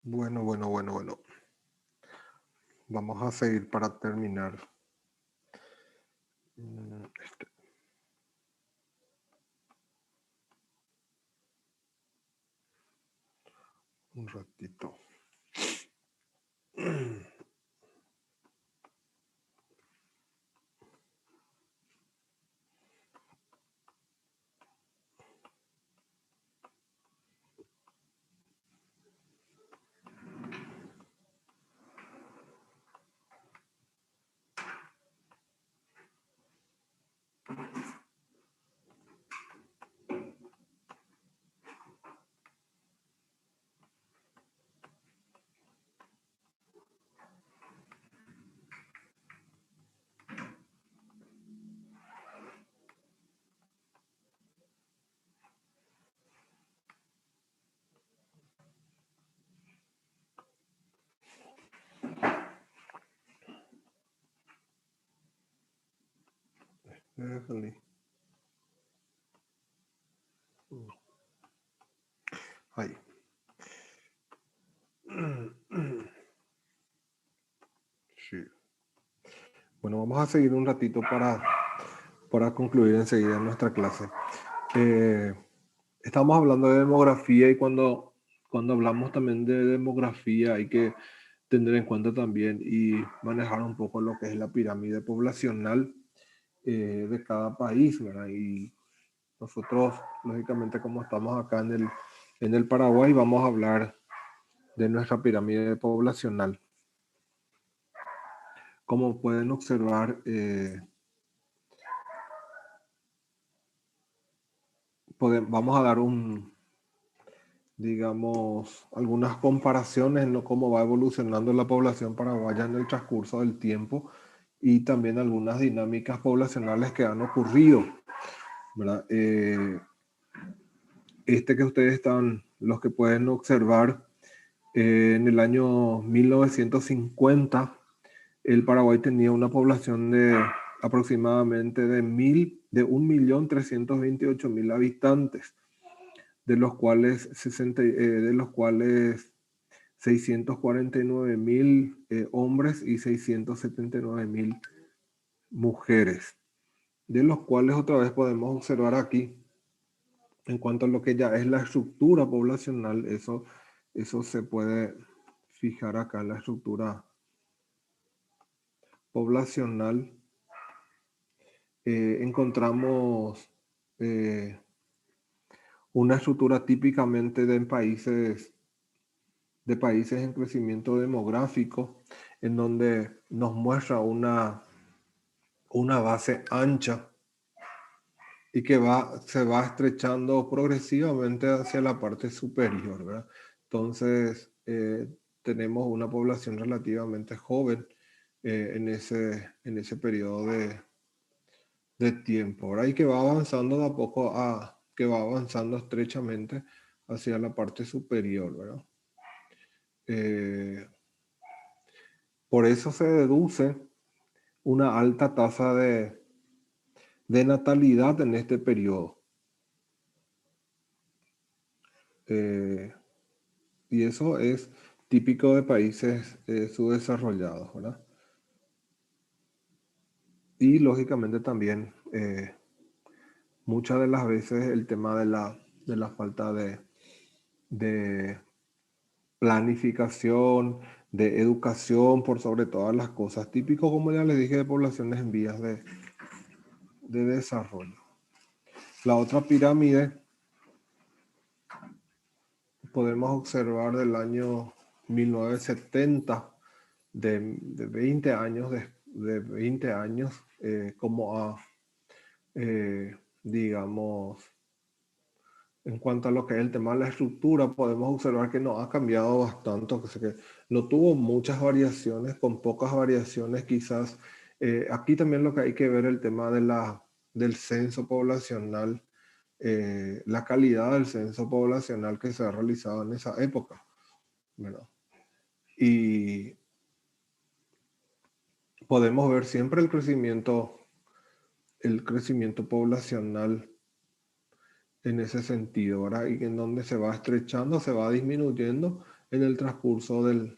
Bueno. Vamos a seguir para terminar. Un ratito. Déjale. Ahí. Sí. Bueno, vamos a seguir un ratito para concluir enseguida nuestra clase. Estamos hablando de demografía y cuando hablamos también de demografía hay que tener en cuenta también y manejar un poco lo que es la pirámide poblacional de cada país, ¿verdad? Y nosotros, lógicamente, como estamos acá en el Paraguay, vamos a hablar de nuestra pirámide poblacional. Como pueden observar, vamos a dar digamos, algunas comparaciones en cómo va evolucionando la población paraguaya en el transcurso del tiempo y también algunas dinámicas poblacionales que han ocurrido, ¿verdad? Que ustedes están, los que pueden observar, en el año 1950, el Paraguay tenía una población de aproximadamente de 1.328.000 habitantes, de los cuales 649.000 hombres y 679.000 mujeres, de los cuales otra vez podemos observar aquí, en cuanto a lo que ya es la estructura poblacional, eso se puede fijar acá en la estructura poblacional. Encontramos una estructura típicamente de países en crecimiento demográfico, en donde nos muestra una base ancha y que se va estrechando progresivamente hacia la parte superior, ¿verdad? Entonces, tenemos una población relativamente joven en ese periodo de tiempo, ¿verdad? Y que va avanzando de a poco que va avanzando estrechamente hacia la parte superior, ¿verdad? Por eso se deduce una alta tasa de natalidad en este periodo. Y eso es típico de países subdesarrollados, ¿verdad? Y lógicamente también muchas de las veces el tema de la falta de planificación, de educación por sobre todas las cosas, típico, como ya les dije, de poblaciones en vías de desarrollo. La otra pirámide podemos observar del año 1970, de 20 años, de 20 años, como digamos, en cuanto a lo que es el tema de la estructura, podemos observar que no ha cambiado bastante, o sea que no tuvo muchas variaciones, con pocas variaciones quizás. Aquí también lo que hay que ver el tema del censo poblacional, la calidad del censo poblacional que se ha realizado en esa época, ¿verdad? Y podemos ver siempre el crecimiento poblacional en ese sentido, ¿verdad? Y en donde se va estrechando, se va disminuyendo en el transcurso de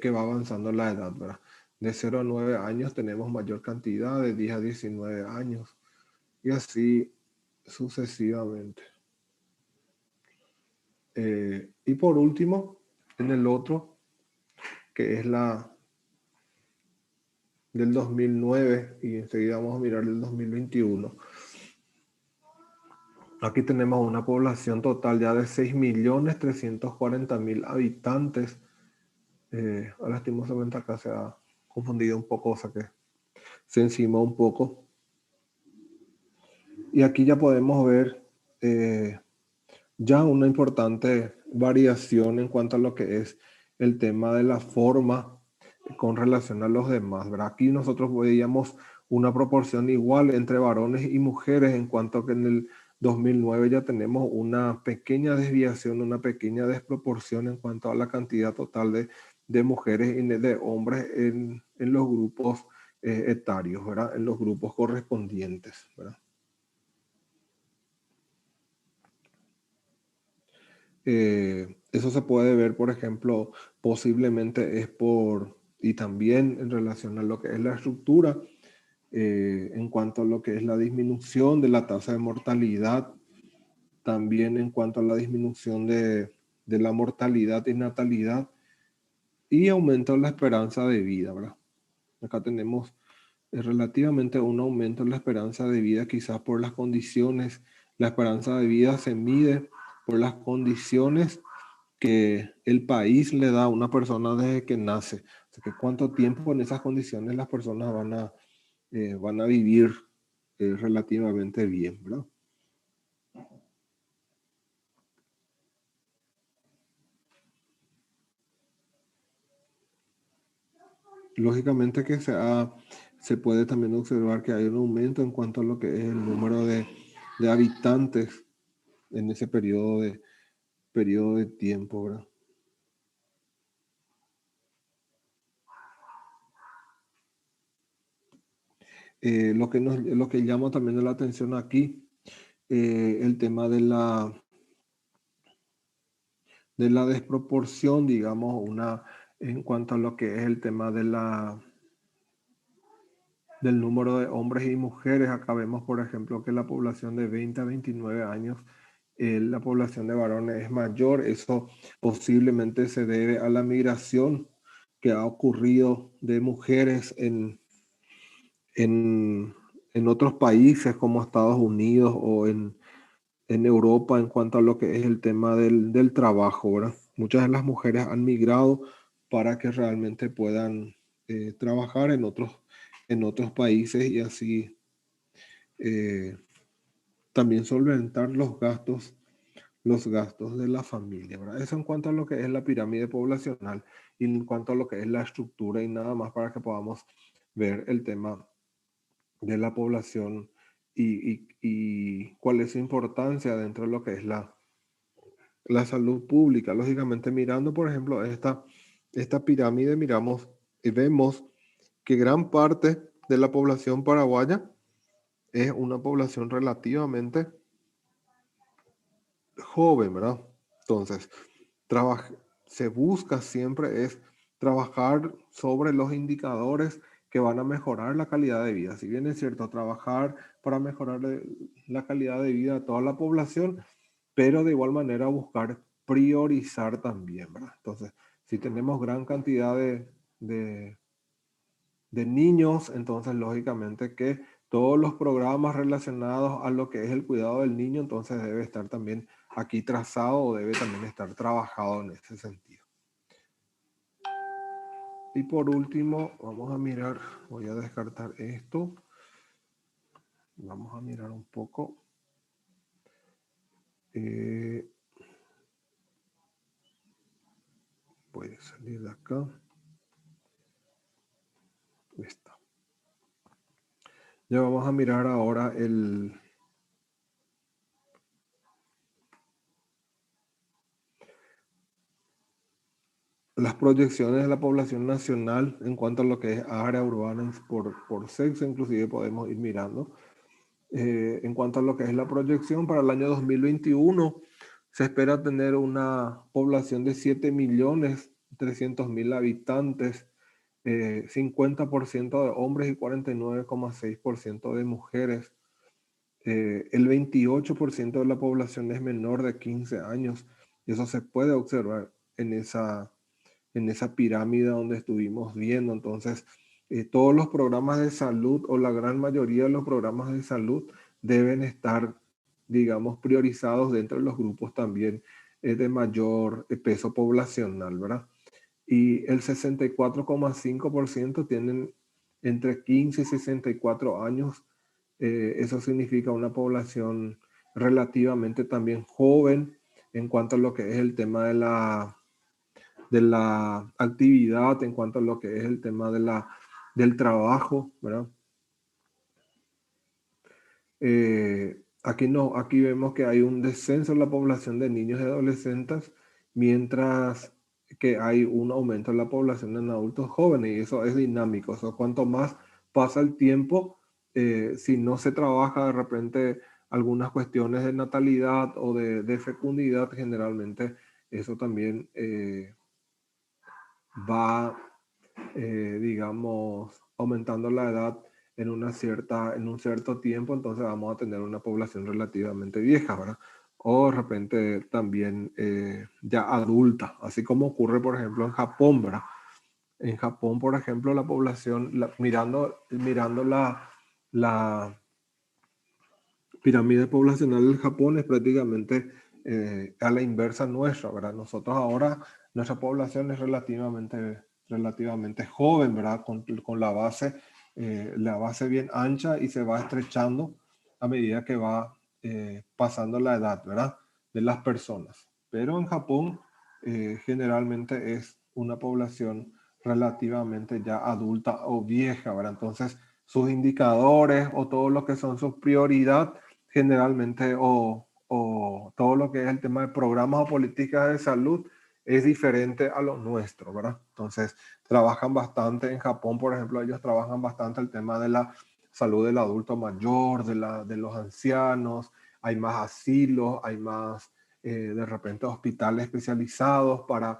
que va avanzando la edad, ¿verdad? De 0 a 9 años tenemos mayor cantidad, de 10 a 19 años, y así sucesivamente. Y por último, en el otro, que es la del 2009, y enseguida vamos a mirar el 2021. Aquí tenemos una población total ya de 6.340.000 habitantes. Lastimosamente acá se ha confundido un poco, o sea que se encimó un poco. Y aquí ya podemos ver ya una importante variación en cuanto a lo que es el tema de la forma con relación a los demás, ¿verdad? Aquí nosotros veíamos una proporción igual entre varones y mujeres, en cuanto a que en el 2009 ya tenemos una pequeña desviación, una pequeña desproporción en cuanto a la cantidad total de mujeres y de hombres en los grupos etarios, ¿verdad? En los grupos correspondientes, ¿verdad? Eso se puede ver, por ejemplo, posiblemente es por, y también en relación a lo que es la estructura, en cuanto a lo que es la disminución de la tasa de mortalidad, también en cuanto a la disminución de la mortalidad y natalidad, y aumento en la esperanza de vida, ¿verdad? Acá tenemos relativamente un aumento en la esperanza de vida, quizás por las condiciones. La esperanza de vida se mide por las condiciones que el país le da a una persona desde que nace. O sea, que cuánto tiempo en esas condiciones las personas van a vivir relativamente bien, ¿verdad? Lógicamente que se puede también observar que hay un aumento en cuanto a lo que es el número de habitantes en ese periodo de tiempo, ¿verdad? Lo que llama también la atención aquí, el tema de la desproporción, digamos, en cuanto a lo que es el tema del número de hombres y mujeres. Acá vemos, por ejemplo, que la población de 20 a 29 años, la población de varones es mayor. Eso posiblemente se debe a la migración que ha ocurrido de mujeres en, en otros países como Estados Unidos o en Europa en cuanto a lo que es el tema del trabajo, ¿verdad? Muchas de las mujeres han migrado para que realmente puedan trabajar en otros países y así eh, también solventar los gastos de la familia, ¿verdad? Eso en cuanto a lo que es la pirámide poblacional y en cuanto a lo que es la estructura y nada más para que podamos ver el tema de la población y cuál es su importancia dentro de lo que es la salud pública. Lógicamente, mirando, por ejemplo, esta pirámide, miramos y vemos que gran parte de la población paraguaya es una población relativamente joven, ¿verdad? Entonces, se busca siempre es trabajar sobre los indicadores que van a mejorar la calidad de vida. Si bien es cierto, trabajar para mejorar la calidad de vida de toda la población, pero de igual manera buscar priorizar también, ¿verdad? Entonces, si tenemos gran cantidad de, de niños, entonces lógicamente que todos los programas relacionados a lo que es el cuidado del niño, entonces debe estar también aquí trazado o debe también estar trabajado en ese sentido. Y por último, vamos a mirar, voy a descartar esto. Vamos a mirar un poco. Voy a salir de acá. Listo. Ya vamos a mirar ahora las proyecciones de la población nacional en cuanto a lo que es área urbana por sexo, inclusive podemos ir mirando. En cuanto a lo que es la proyección para el año 2021, Se espera tener una población de 7.300.000 habitantes, 50% de hombres y 49,6% de mujeres. El 28% de la población es menor de 15 años. Y eso se puede observar en esa pirámide donde estuvimos viendo. Entonces, todos los programas de salud o la gran mayoría de los programas de salud deben estar, digamos, priorizados dentro de los grupos también de mayor peso poblacional, ¿verdad? Y el 64,5% tienen entre 15 y 64 años. Eso significa una población relativamente también joven en cuanto a lo que es el tema de la actividad, en cuanto a lo que es el tema del trabajo, ¿verdad? Aquí no, aquí vemos que hay un descenso en la población de niños y adolescentes, mientras que hay un aumento en la población en adultos jóvenes, y eso es dinámico. O sea, cuanto más pasa el tiempo, si no se trabaja de repente algunas cuestiones de natalidad o de fecundidad, generalmente eso también va, digamos, aumentando la edad en en un cierto tiempo. Entonces vamos a tener una población relativamente vieja, ¿verdad? O de repente también ya adulta, así como ocurre, por ejemplo, en Japón, ¿verdad? En Japón, por ejemplo, la población, mirando la pirámide poblacional del Japón es prácticamente a la inversa nuestra, ¿verdad? Nosotros ahora, nuestra población es relativamente joven, ¿verdad? Con la base bien ancha, y se va estrechando a medida que va pasando la edad, ¿verdad? De las personas. Pero en Japón generalmente es una población relativamente ya adulta o vieja, ¿verdad? Entonces, sus indicadores o todo lo que son sus prioridades generalmente, o todo lo que es el tema de programas o políticas de salud, es diferente a lo nuestro, ¿verdad? Entonces, trabajan bastante en Japón, por ejemplo, ellos trabajan bastante el tema de la salud del adulto mayor, de los ancianos. Hay más asilos, hay más, de repente, hospitales especializados para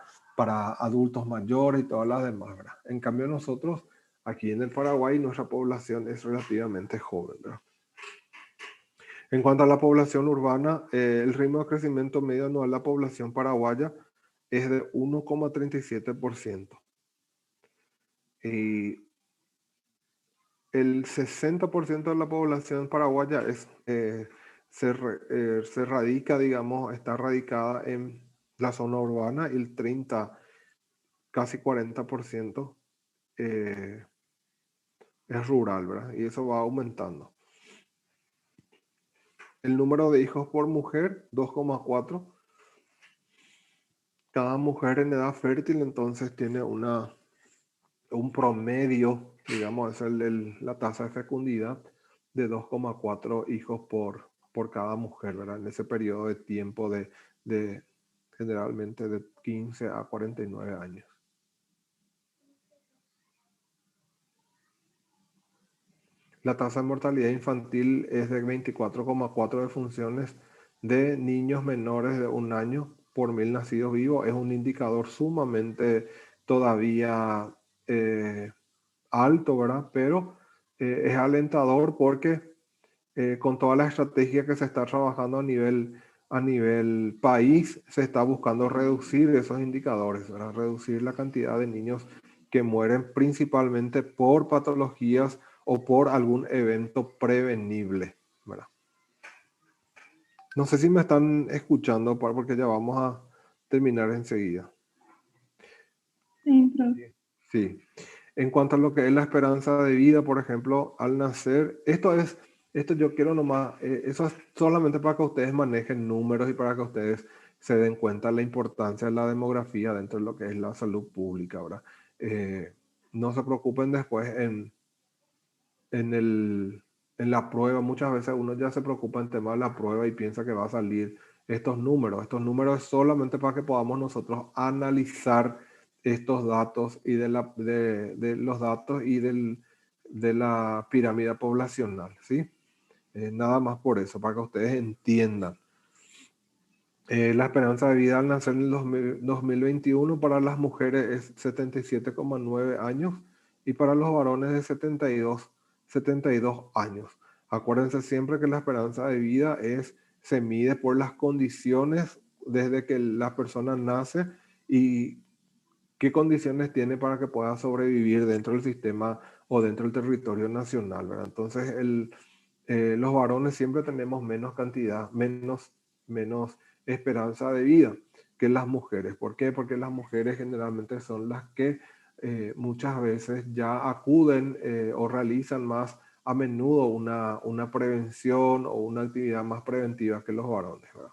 adultos mayores y todas las demás, ¿verdad? En cambio, nosotros, aquí en el Paraguay, nuestra población es relativamente joven, ¿verdad? En cuanto a la población urbana, el ritmo de crecimiento medio anual de la población paraguaya es de 1,37%. Y el 60% de la población paraguaya se radica, digamos, está radicada en la zona urbana, y el 30, casi 40% eh, es rural, ¿verdad? Y eso va aumentando. El número de hijos por mujer, 2,4. Cada mujer en edad fértil entonces tiene un promedio, digamos, es la tasa de fecundidad de 2,4 hijos por cada mujer, ¿verdad? En ese periodo de tiempo de generalmente de 15 a 49 años. La tasa de mortalidad infantil es de 24,4 defunciones de niños menores de 1 año por 1.000 nacidos vivos. Es un indicador sumamente todavía alto, ¿verdad? Pero es alentador porque con toda la estrategia que se está trabajando a nivel país, se está buscando reducir esos indicadores, ¿verdad? Reducir la cantidad de niños que mueren principalmente por patologías o por algún evento prevenible, ¿verdad? No sé si me están escuchando, porque ya vamos a terminar enseguida. Sí, profe. Sí. En cuanto a lo que es la esperanza de vida, por ejemplo, al nacer, esto yo quiero nomás, eso es solamente para que ustedes manejen números y para que ustedes se den cuenta de la importancia de la demografía dentro de lo que es la salud pública, ¿verdad? No se preocupen después en en la prueba. Muchas veces uno ya se preocupa en tema de la prueba y piensa que va a salir estos números. Estos números es solamente para que podamos nosotros analizar estos datos y de los datos y de la pirámide poblacional, ¿sí? Nada más por eso, para que ustedes entiendan. La esperanza de vida al nacer en el 2021 para las mujeres es 77,9 años y para los varones es 72 años. Acuérdense siempre que la esperanza de vida se mide por las condiciones desde que la persona nace y qué condiciones tiene para que pueda sobrevivir dentro del sistema o dentro del territorio nacional, ¿verdad? Entonces, los varones siempre tenemos menos cantidad, menos esperanza de vida que las mujeres. ¿Por qué? Porque las mujeres generalmente son las que muchas veces ya acuden o realizan más a menudo una prevención o una actividad más preventiva que los varones, ¿verdad?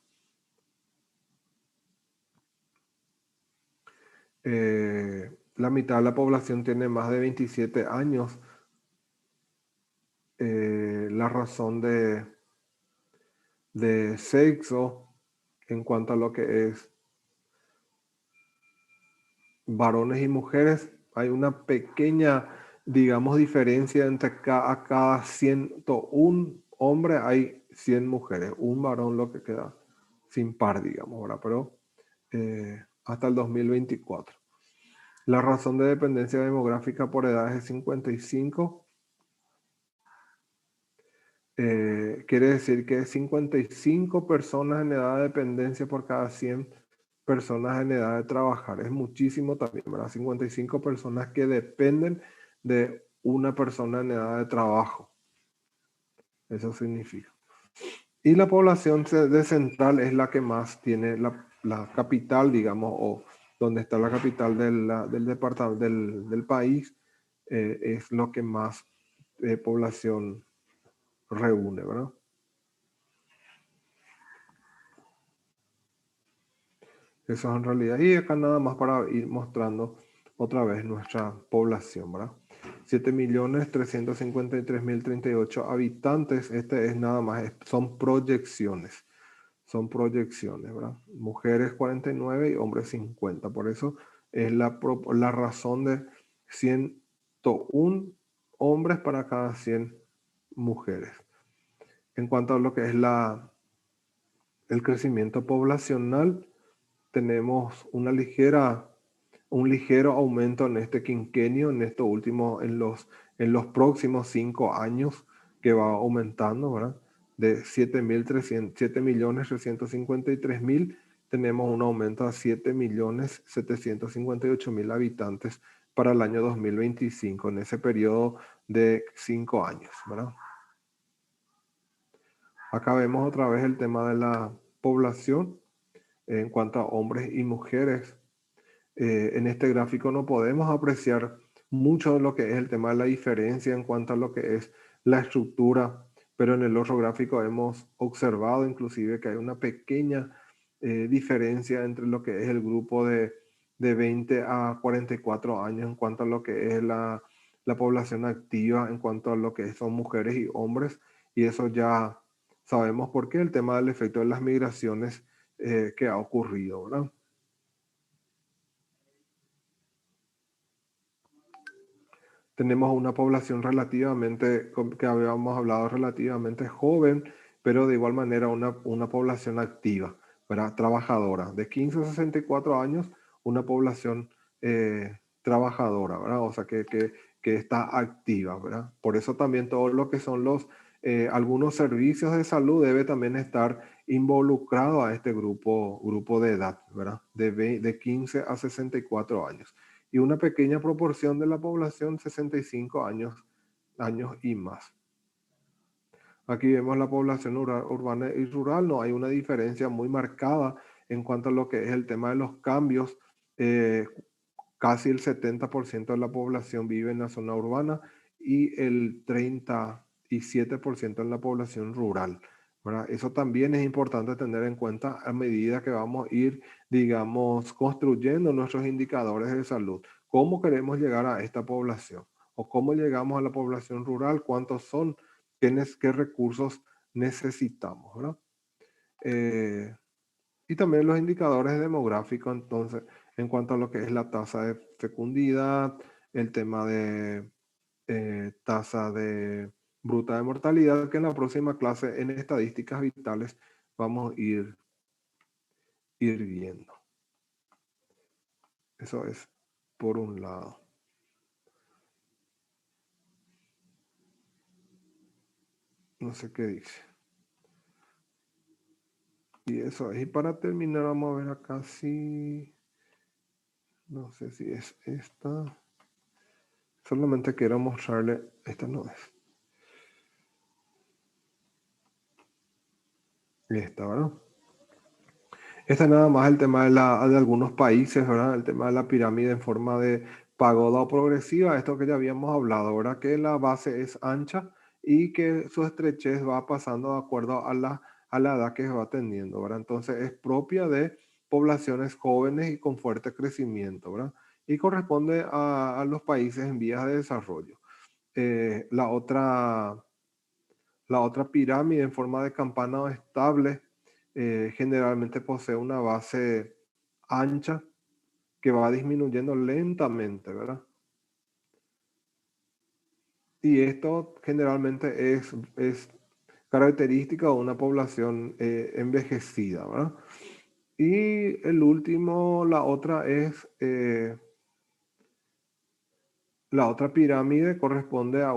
La mitad de la población tiene más de 27 años. La razón de sexo en cuanto a lo que es varones y mujeres, hay una pequeña, digamos, diferencia entre cada 101 hombres hay 100 mujeres. Un varón lo que queda sin par, digamos, ¿verdad? Pero hasta el 2024. La razón de dependencia demográfica por edad es 55. Quiere decir que 55 personas en edad de dependencia por cada 100 personas en edad de trabajar. Es muchísimo también, ¿verdad? 55 personas que dependen de una persona en edad de trabajo. Eso significa. Y la población de central es la que más tiene la capital, digamos, o donde está la capital del departamento, del país, es lo que más población reúne, ¿verdad? Eso es en realidad. Y acá nada más para ir mostrando otra vez nuestra población, ¿verdad? 7.353.038 habitantes. Este es nada más, son proyecciones. Son proyecciones, ¿verdad? Mujeres 49 y hombres 50. Por eso es la razón de 101 hombres para cada 100 mujeres. En cuanto a lo que es el crecimiento poblacional, tenemos un ligero aumento en este quinquenio, en esto último, en los próximos 5 años, que va aumentando, ¿verdad? De 7.353.000, tenemos un aumento a 7.758.000 habitantes para el año 2025, en ese periodo de 5 años, ¿verdad? Acá vemos otra vez el tema de la población en cuanto a hombres y mujeres. En este gráfico no podemos apreciar mucho de lo que es el tema de la diferencia en cuanto a lo que es la estructura, pero en el otro gráfico hemos observado inclusive que hay una pequeña diferencia entre lo que es el grupo de 20 a 44 años en cuanto a lo que es la población activa, en cuanto a lo que son mujeres y hombres, y eso ya sabemos por qué, el tema del efecto de las migraciones que ha ocurrido, ¿verdad? Tenemos una población relativamente, que habíamos hablado, relativamente joven, pero de igual manera una población activa, ¿verdad? Trabajadora. De 15 a 64 años, una población trabajadora, ¿verdad? O sea, que está activa, ¿verdad? Por eso también todo lo que son algunos servicios de salud debe también estar involucrado a este grupo de edad, ¿verdad? De 15 a 64 años y una pequeña proporción de la población 65 años y más. Aquí vemos la población urbana y rural, no hay una diferencia muy marcada en cuanto a lo que es el tema de los cambios. Casi el 70% de la población vive en la zona urbana y el 37% en la población rural, ¿verdad? Eso también es importante tener en cuenta a medida que vamos a ir, digamos, construyendo nuestros indicadores de salud. ¿Cómo queremos llegar a esta población? ¿O cómo llegamos a la población rural? ¿Cuántos son? ¿Qué recursos necesitamos? ¿Verdad? Y también los indicadores demográficos, entonces, en cuanto a lo que es la tasa de fecundidad, el tema de tasa de bruta de mortalidad, que en la próxima clase en estadísticas vitales vamos a ir ir viendo. Eso es por un lado. No sé qué dice. Y eso es. Y para terminar, vamos a ver acá si... No sé si es esta. Solamente quiero mostrarle... Esta no es. Esta, ¿verdad? Esta es nada más el tema de algunos países, ¿verdad? El tema de la pirámide en forma de pagoda o progresiva, esto que ya habíamos hablado, ¿verdad? Que la base es ancha y que su estrechez va pasando de acuerdo a la edad que se va teniendo, ¿verdad? Entonces es propia de poblaciones jóvenes y con fuerte crecimiento, ¿verdad? Y corresponde a los países en vías de desarrollo. La otra pirámide en forma de campana o estable generalmente posee una base ancha que va disminuyendo lentamente, ¿verdad? Y esto generalmente es característica de una población envejecida, ¿verdad? Y el último, la otra pirámide corresponde a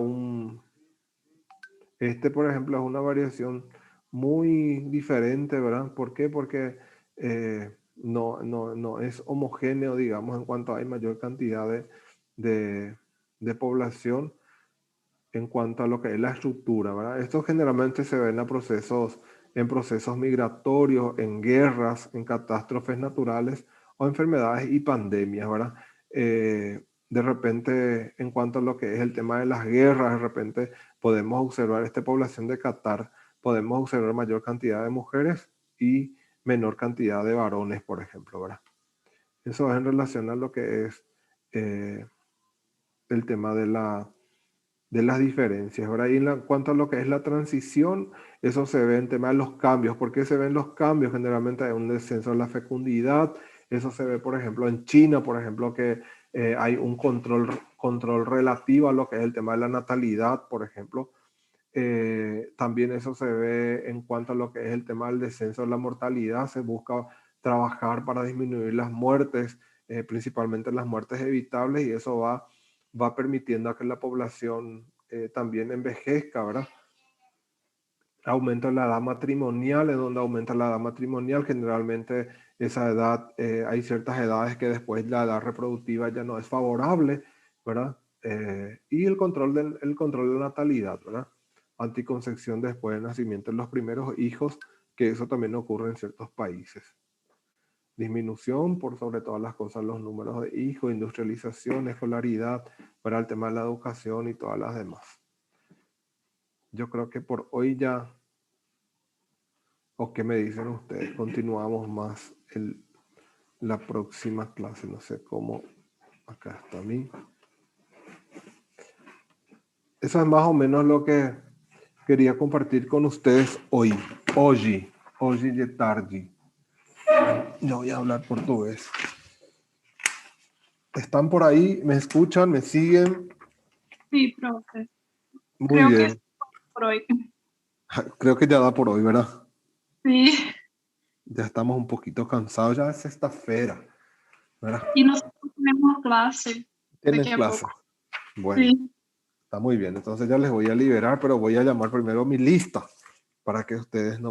por ejemplo, es una variación muy diferente, ¿verdad? ¿Por qué? Porque no es homogéneo, digamos, en cuanto hay mayor cantidad de población en cuanto a lo que es la estructura, ¿verdad? Esto generalmente se ve en procesos migratorios, en guerras, en catástrofes naturales o enfermedades y pandemias, ¿verdad? De repente, en cuanto a lo que es el tema de las guerras, de repente podemos observar esta población de Qatar, podemos observar mayor cantidad de mujeres y menor cantidad de varones, por ejemplo, ¿verdad? Eso es en relación a lo que es el tema de las diferencias, ¿verdad? Y en cuanto a lo que es la transición, eso se ve en tema de los cambios. ¿Por qué se ven los cambios? Generalmente hay un descenso de la fecundidad. Eso se ve, por ejemplo, en China, por ejemplo, que hay un control relativo a lo que es el tema de la natalidad, por ejemplo. También eso se ve en cuanto a lo que es el tema del descenso de la mortalidad. Se busca trabajar para disminuir las muertes, principalmente las muertes evitables, y eso va permitiendo a que la población también envejezca, ¿verdad? Aumenta la edad matrimonial, en donde aumenta la edad matrimonial, generalmente esa edad, hay ciertas edades que después la edad reproductiva ya no es favorable, ¿verdad? Y el control de la natalidad, ¿verdad? Anticoncepción después del nacimiento de los primeros hijos, que eso también ocurre en ciertos países. Disminución por sobre todas las cosas, los números de hijos, industrialización, escolaridad, para el tema de la educación y todas las demás. Yo creo que por hoy ya, ¿o qué me dicen ustedes? Continuamos más la próxima clase, no sé cómo, acá está a mí. Eso es más o menos lo que quería compartir con ustedes hoy de tarde. No voy a hablar portugués. ¿Están por ahí? ¿Me escuchan? ¿Me siguen? Sí, profe. Muy Creo que bien. es por hoy. Creo que ya da por hoy, ¿verdad? Sí. Ya estamos un poquito cansados, ya es sexta-feira, ¿verdad? Y nosotros tenemos clase de ¿Tienen aquí a clase? poco. Bueno, Sí. está muy bien. Entonces ya les voy a liberar, pero voy a llamar primero a mi lista para que ustedes no